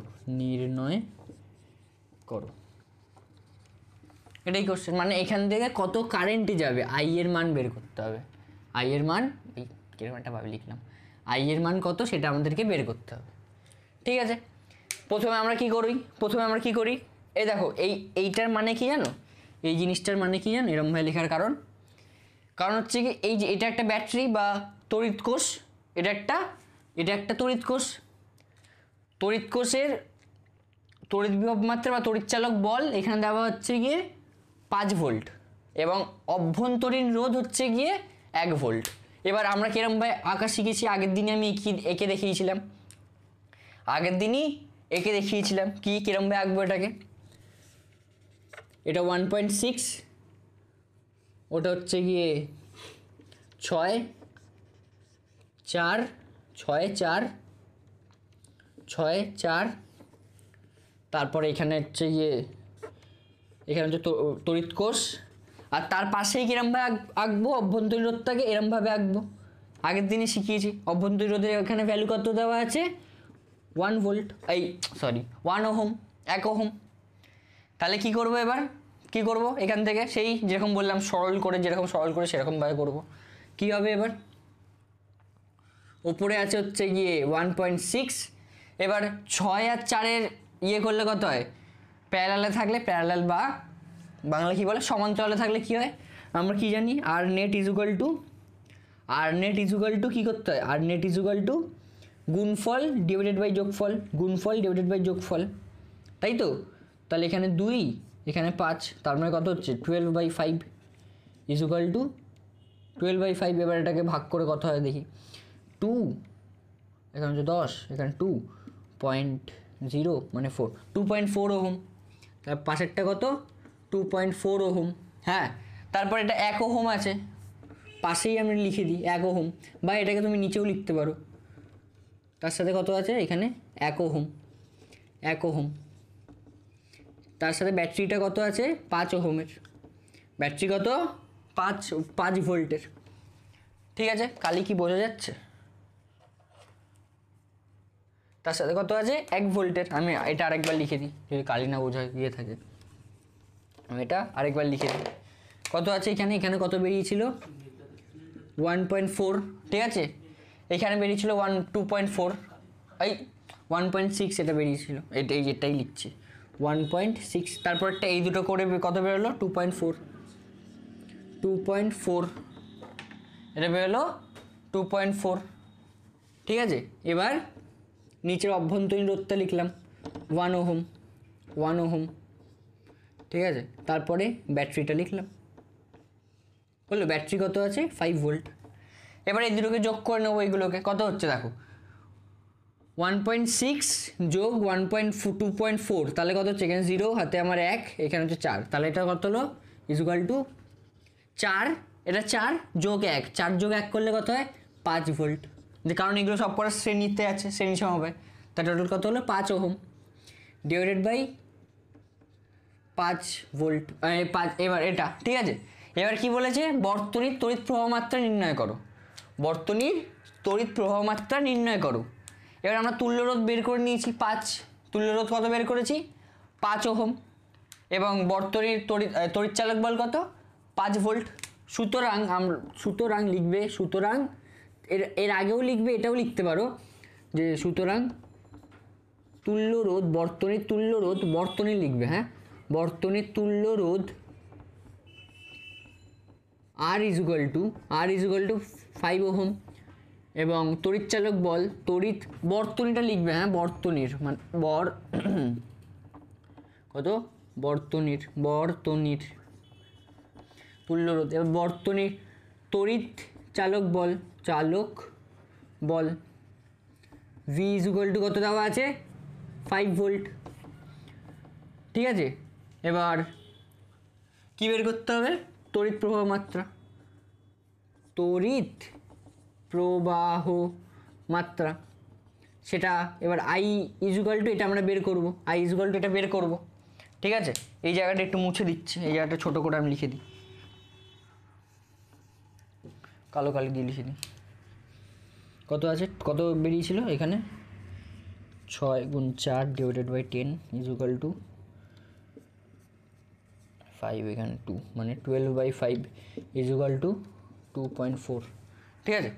এটাই কোশ্চেন। মানে এখান থেকে কত কারেন্ট যাবে, আই এর মান বের করতে হবে। আই এর মান, এই কিরকম একটা ভাবে লিখলাম, আই এর মান কত সেটা আমাদেরকে বের করতে হবে। ঠিক আছে, প্রথমে আমরা কি করি, এই দেখো এইটার মানে কি জানো, এই জিনিসটার মানে কি জানো, এরকমভাবে লেখার কারণ হচ্ছে কি, এই যে এটা একটা ব্যাটারি বা তড়িৎ কোষ, এটা একটা তড়িৎ কোষ, তড়িৎ কোষের তড়িৎ বিভব মাত্রা বা তড়িৎচালক বল এখানে দেওয়া হচ্ছে গিয়ে 5 ভোল্ট, এবং অভ্যন্তরীণ রোধ হচ্ছে গিয়ে 1 ভোল্ট। এবার আমরা কিরমভাবে আঁকা শিখেছি, আগের দিনে আমি এঁকে দেখিয়েছিলাম, কি কিরমভাবে আঁকবো এটাকে, এটা 1.6, ওটা হচ্ছে গিয়ে 6, 4, 4, তারপরে এখানে হচ্ছে গিয়ে তড়িৎ কোষ, আর তার পাশেই কিরমভাবে আঁকবো অভ্যন্তরীণ রোধটাকে, এরমভাবে আঁকবো। আগের দিনে শিখিয়েছি অভ্যন্তরীণ রোধের এখানে ভ্যালু কত দেওয়া আছে, 1 ওহম। 1 ওহম। তাহলে কি করব এবার, কি করব এখান থেকে সেই যেরকম বললাম সরল করে, যেরকম সরল করে সেরকমভাবে করব। কি হবে এবার, ওপরে আছে হচ্ছে গিয়ে 1.6, এবার 6 আর 4-এর ইয়ে করলে কত হয়, প্যারালালে থাকলে, প্যারালাল বা বাংলা কি বলে সমান্তরালে থাকলে কি হয়, আমরা কি জানি আর নেট ইজ ইকুয়াল টু কী করতে হয়, আর নেট ইজ ইকুয়াল টু গুণফল ডিভাইডেড বাই যোগফল, গুণফল ডিভাইডেড বাই যোগফল, তাই তো। তাহলে এখানে 2, এখানে 5, তার মানে কত হচ্ছে 12/5 ইজ ইকুয়াল টু 12/5। এবার এটাকে ভাগ করে কত হয় দেখি, 2, এখানে হচ্ছে 10, এখানে 2.0 মানে 4, 2.4 ওহম। তার পাশেরটা কত 2.4 ওহম। হ্যাঁ, তারপর এটা 1 ওহম আছে, পাশেই আমি লিখে দিই 1 ওহম, বা এটাকে তুমি নিচেও লিখতে পারো। তার সাথে কত আছে এখানে 1 ওহম, 1 ওহম। তার সাথে ব্যাটারিটা কত আছে 5 ওহমের, ব্যাটারি কত 5 ভোল্টের। ঠিক আছে, কালি কি বোঝা যাচ্ছে? তার সাথে কত আছে 1 ভোল্টের। আমি এটা আরেকবার লিখে দিই যদি কালি না বোঝা গিয়ে থাকে, আমি এটা আরেকবার লিখে দিই। কত আছে এখানে, এখানে কত বেরিয়েছিল 1.4, ঠিক আছে। এখানে বেরিয়েছিল 2.4, এই 1.6 এটা বেরিয়েছিল, এটাই লিখছি 1.6। তারপরটা এই দুটো করে কত বেরোলো 2.4, এটা বেরোলো 2.4, ঠিক আছে। এবার নিচের অভ্যন্তরীণ রোধটা লিখলাম 1 ওহম, ঠিক আছে। তারপরে ব্যাটারিটা লিখলাম, বললো ব্যাটারি কত আছে 5 ভোল্ট। এবার এই দুটোকে যোগ করে নেবো, এইগুলোকে কত হচ্ছে দেখো 1.6 যোগ 2.4, তাহলে কত হচ্ছে, এখানে 0 হাতে আমার 1, এখানে হচ্ছে 4, তাহলে এটা কত হলো ইজ ইকুয়াল টু 4, এটা 4 যোগ 1, 4 যোগ 1 করলে কত হয় 5 ভোল্ট। যে কারণ এগুলো সব করা শ্রেণীতে আছে, শ্রেণী সমবায়, তার টোটাল কত হলো 5 ওহম ডিভাইডেড বাই 5 ভোল্ট, 5। এবার এটা ঠিক আছে। এবার কি বলেছে, বর্তনীর তড়িৎ প্রবাহ মাত্রা নির্ণয় করো, বর্তনীর তড়িৎ প্রবাহ মাত্রা নির্ণয় করো। এবার আমরা তুল্যরোধ বের করে নিয়েছি 5, তুল্যরোধ কত বের করেছি 5 ওহম, এবং বর্তনীর তড়িৎচালক বল কত 5 ভোল্ট। সুতরাং লিখবে, সুতরাং এর আগেও লিখবে, এটাও লিখতে পারো যে সুতরাং তুল্যরোধ, বর্তনীর তুল্যরোধ, বর্তনী লিখবে, হ্যাঁ, বর্তনীর তুল্যরোধ আর ইজ ইকুয়াল টু 5 ওহম, এবং তড়িৎচালক বল, বর্তনীটা লিখবে, হ্যাঁ, বর্তনীর মানে কত বর্তনীর তুল্যরোধ। এবার বর্তনীর তড়িৎ চালক বল V ইজ ইকুয়াল টু কত দেওয়া আছে 5 ভোল্ট, ঠিক আছে। এবার কি বের করতে হবে, তড়িৎ প্রবাহ মাত্রা, তড়িৎ প্রবাহ মাত্রা, সেটা এবার I ইজ ইকুয়াল টু, এটা আমরা বের করব, I ইজ ইকুয়াল টু এটা বের করব, ঠিক আছে। এই জায়গাটা একটু মুছে দিচ্ছি, এই জায়গাটা ছোটো করে আমি লিখে দিই, কালো কালি দিয়ে লিখে দিই। কত আছে, কত বেরিয়েছিল এখানে 6 × 4 divided by 10 is equal to 5, এখানে 2 মানে 12/5 ইজ ইকুয়াল টু 2.4, ঠিক আছে।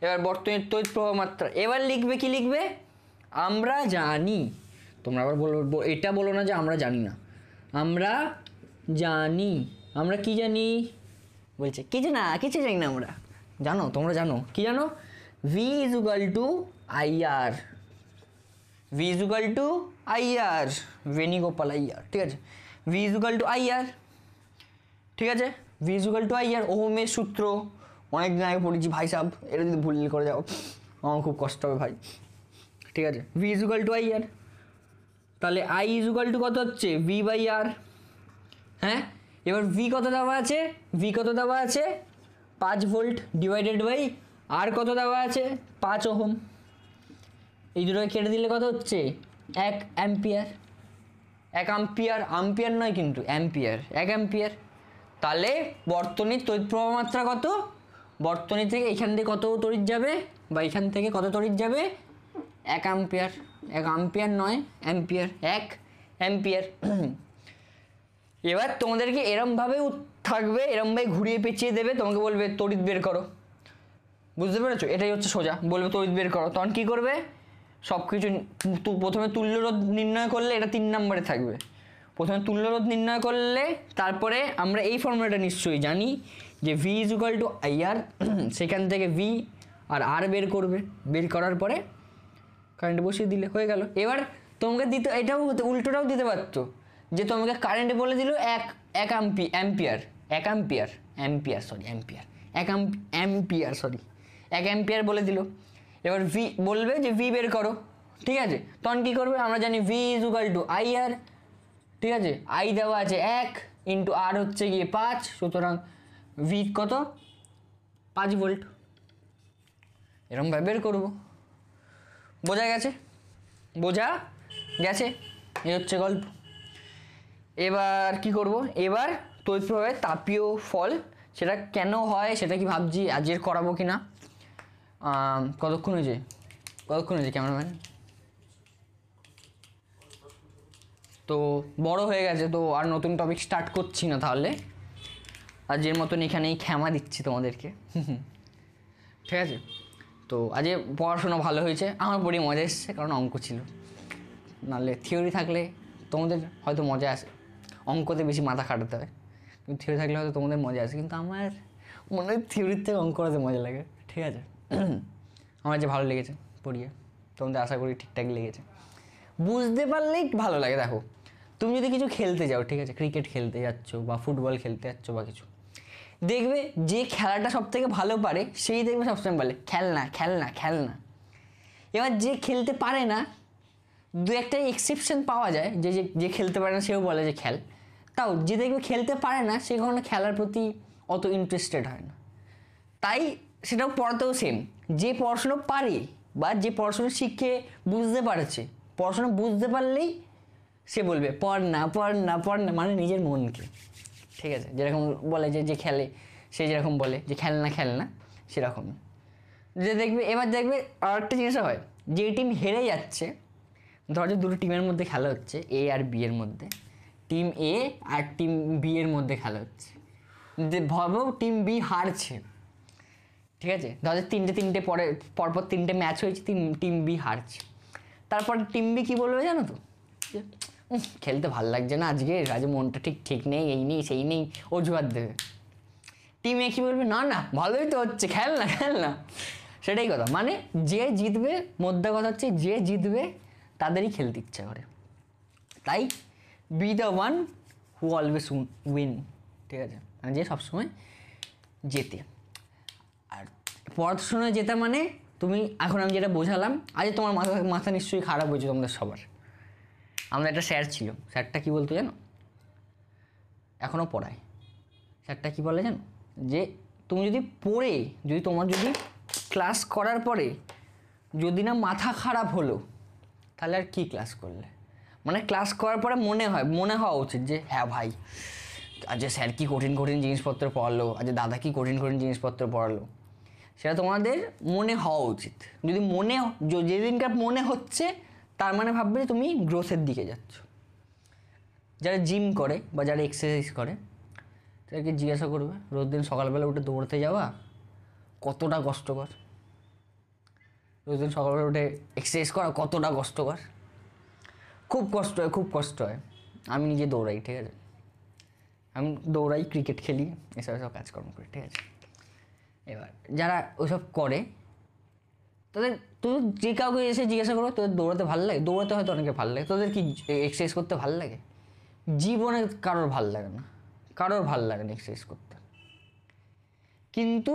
এবার বর্তনীর তড়িৎ প্রবাহ মাত্রা, এবার লিখবে, কি লিখবে, আমরা জানি, তোমরা আবার বলো, এটা বলো না যে আমরা জানি না, আমরা জানি, আমরা কি জানি বলছে, কিছু জানি না আমরা, জানো, তোমরা জানো, কি জানো, V is equal two IR, V is equal two IR, ভেনিগোপাল IR, ঠিক আছে। V is equal two IR, ঠিক আছে, V is equal two IR, ওহমের সূত্র অনেক দিন আগে পড়েছি ভাই সাহেব, এটা যদি ভুল করে যাও আমার খুব কষ্ট হবে ভাই, ঠিক আছে। V is equal two IR, তাহলে I ইজ ইকুয়াল টু কত হচ্ছে V/R, হ্যাঁ। এবার V কত দেওয়া আছে 5 ভোল্ট ডিভাইডেড বাই আর কত দেওয়া আছে 5 ওহম, এই দুটোকে কেটে দিলে কত হচ্ছে 1 অ্যাম্পিয়ার, 1 অ্যাম্পিয়ার, আম্পিয়ার নয় কিন্তু অ্যাম্পিয়ার, 1 অ্যাম্পিয়ার। তাহলে বর্তনীর তড়িৎ প্রবাহ মাত্রা কত, বর্তনী থেকে এখান থেকে কত তড়িৎ যাবে, বা এখান থেকে কত তড়িৎ যাবে 1 অ্যাম্পিয়ার, 1 অ্যাম্পিয়ার নয় অ্যাম্পিয়ার, 1 অ্যাম্পিয়ার। এবার তোমাদেরকে এরমভাবে থাকবে, এরমভাবে ঘুরিয়ে পেঁচিয়ে দেবে, তোমাকে বলবে তড়িৎ বের করো, বুঝতে পেরেছো? এটাই হচ্ছে সোজা, বলবে তড়িৎ বের করো, তখন কী করবে? সব কিছু প্রথমে তুল্যরোধ নির্ণয় করলে, এটা 3 নম্বরে থাকবে। প্রথমে তুল্যরোধ নির্ণয় করলে তারপরে আমরা এই ফর্মুলাটা নিশ্চয়ই জানি যে V is equal two IR, সেখান থেকে ভি আর আর বের করবে, বের করার পরে কারেন্ট বসিয়ে দিলে হয়ে গেল। এবার তোমাকে দিতে, এটাও উল্টোটাও দিতে পারতো, যে তোমাকে কারেন্ট বলে দিল এক অ্যাম্পিয়ার বলে দিল। এবার ভি বলবে যে ভি বের করো, ঠিক আছে? তখন কী করবে? আমরা জানি V is equal two IR, ঠিক আছে? আই দেওয়া আছে 1 ইন্টু আর হচ্ছে গিয়ে 5, সুতরাং ভি কত? 5 ভোল্ট। এরকমভাবে বের করবো। বোঝা গেছে? বোঝা গেছে? এই হচ্ছে গল্প। এবার কি করব? এবার তড়িৎ প্রবাহের তাপীয় ফল, সেটা কেন হয় সেটা কি ভাবছি আজকের করাবো কি না। কতক্ষণ হয়েছে ক্যামেরাম্যান? তো বড় হয়ে গেছে, তো আর নতুন টপিক স্টার্ট করছি না, তাহলে আজকের মতন এখানেই ক্ষমা দিচ্ছি তোমাদেরকে। ঠিক আছে? তো আজকে পড়াশোনা ভালো হয়েছে, আমার বড়ি মজা এসছে, কারণ অঙ্ক ছিল। নাহলে থিওরি থাকলে তোমাদের হয়তো মজা আসে, অঙ্কতে বেশি মাথা খাটাতে হয়, কিন্তু থিওরি থাকলে হয়তো তোমাদের মজা আসে, কিন্তু আমার মনে হয় থিওরির থেকে অঙ্ক করাতে মজা লাগে। ঠিক আছে? আমার যে ভালো লেগেছে পড়িয়ে, তোমাদের আশা করি ঠিকঠাক লেগেছে। বুঝতে পারলেই ভালো লাগে। দেখো, তুমি যদি কিছু খেলতে যাও, ঠিক আছে, ক্রিকেট খেলতে যাচ্ছ বা ফুটবল খেলতে যাচ্ছ বা কিছু, দেখবে যে খেলাটা সব থেকে ভালো পারে সেই দেখবে সবসময় বলে খেলনা খেলনা খেলনা। এবার যে খেলতে পারে না, দু একটা এক্সেপশন পাওয়া যায়, যে খেলতে পারে না সেও বলে যে খেল। তাও যে দেখবে খেলতে পারে না সে কখনো খেলার প্রতি অত ইন্টারেস্টেড হয় না। তাই সেটাও পড়াতেও সেম, যে পড়াশুনো পারে বা যে পড়াশুনো শিখে বুঝতে পারছে, পড়াশুনো বুঝতে পারলেই সে বলবে পড় না পড় না পড় না, মানে নিজের মনকে। ঠিক আছে? যেরকম বলে যে খেলে সে যেরকম বলে যে খেলনা খেলনা, সেরকমই। যে দেখবে, এবার দেখবে আর একটা জিনিসও হয়, যে টিম হেরে যাচ্ছে, ধরো যে দুটো টিমের মধ্যে খেলা হচ্ছে, এ আর বি এর মধ্যে, টিম এ আর টিম বি এর মধ্যে খেলা হচ্ছে, যে ভাবো টিম বি হারছে, ঠিক আছে? ধরো তিনটে পরপর 3টে ম্যাচ হয়েছে, টিম বি হারছে, তারপর টিম বি কী বলবে জানো তো? যে খেলতে ভাল লাগছে না আজকে মনটা ঠিক নেই, এই নেই সেই নেই, অজুহাত দেবে। টিম এ কী বলবে? না না ভালোই তো হচ্ছে, খেল না। সেটাই কথা, মানে যে জিতবে, মোদ্দা কথা হচ্ছে যে জিতবে তাদেরই খেলতে ইচ্ছা করে। তাই B the one who always win, ঠিক আছে? মানে যে সবসময় জেতে। আর পড়াশোনায় জেতা মানে তুমি, এখন আমি যেটা বোঝালাম, আজ তোমার মাথা নিশ্চয়ই খারাপ হয়েছে তোমাদের সবার। আমাদের একটা স্যার ছিল, স্যারটা কী বলতো জানো? এখনও পড়ায়। স্যারটা কী বলে জানো? যে তুমি যদি তোমার যদি ক্লাস করার পরে যদি না মাথা খারাপ হলো, তাহলে আর কি ক্লাস করলে? মানে ক্লাস করার পরে মনে হওয়া উচিত যে হ্যাঁ ভাই, আজ স্যার কি কঠিন জিনিসপত্র পড়ালো, আজ দাদা কি কঠিন জিনিসপত্র পড়ালো, সেটা তোমাদের মনে হওয়া উচিত। যদি যেদিনকার মনে হচ্ছে, তার মানে ভাববে যে তুমি গ্রোথের দিকে যাচ্ছ। যারা জিম করে বা যারা এক্সারসাইজ করে, তাদেরকে জিজ্ঞাসা করবে রোজ দিন সকালবেলা উঠে দৌড়তে যাওয়া কতটা কষ্টকর, রোজ দিন সকালবেলা উঠে এক্সারসাইজ করা কতটা কষ্টকর। খুব কষ্ট হয়। আমি নিজে দৌড়াই, ঠিক আছে? আমি দৌড়াই, ক্রিকেট খেলি, এসব কাজকর্ম করি, ঠিক আছে? এবার যারা ওইসব করে, তোদের যে কাউকে এসে জিজ্ঞাসা করো তোদের দৌড়াতে ভালো লাগে? দৌড়াতে হয়তো অনেকে ভালো লাগে, তোদের কি এক্সারসাইজ করতে ভালো লাগে? জীবনে কারোর ভালো লাগে না, এক্সারসাইজ করতে। কিন্তু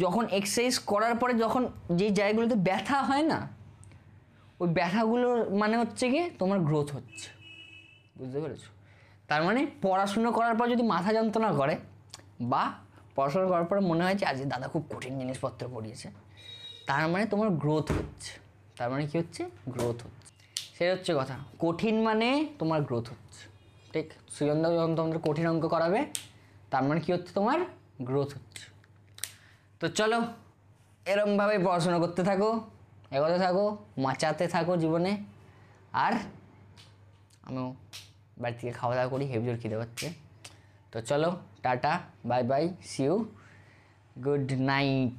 যখন এক্সারসাইজ করার পরে যখন যেই জায়গাগুলোতে ব্যথা হয় না, ওই ব্যথাগুলোর মানে হচ্ছে গিয়ে তোমার গ্রোথ হচ্ছে, বুঝতে পেরেছো? তার মানে পড়াশুনো করার পর যদি মাথা যন্ত্রণা করে বা পড়াশোনা করার পরে মনে হয় যে আজ দাদা খুব কঠিন জিনিসপত্র পড়িয়েছে, তার মানে তোমার গ্রোথ হচ্ছে। তার মানে কী হচ্ছে? গ্রোথ হচ্ছে। সেটা হচ্ছে কথা। কঠিন মানে তোমার গ্রোথ হচ্ছে, ঠিক? সৃজনদা যখন তোমাদের কঠিন অঙ্ক করাবে, তার মানে কী হচ্ছে? তোমার গ্রোথ হচ্ছে। তো চলো এরমভাবে পড়াশোনা করতে থাকো, এগোতে থাকো, মাচাতে থাকো জীবনে, আর আমিও বাড়ি থেকে খাওয়া দাওয়া করি, হেভি জোর খিদে পাচ্ছে। তো চলো tata, bye bye, see you, good night.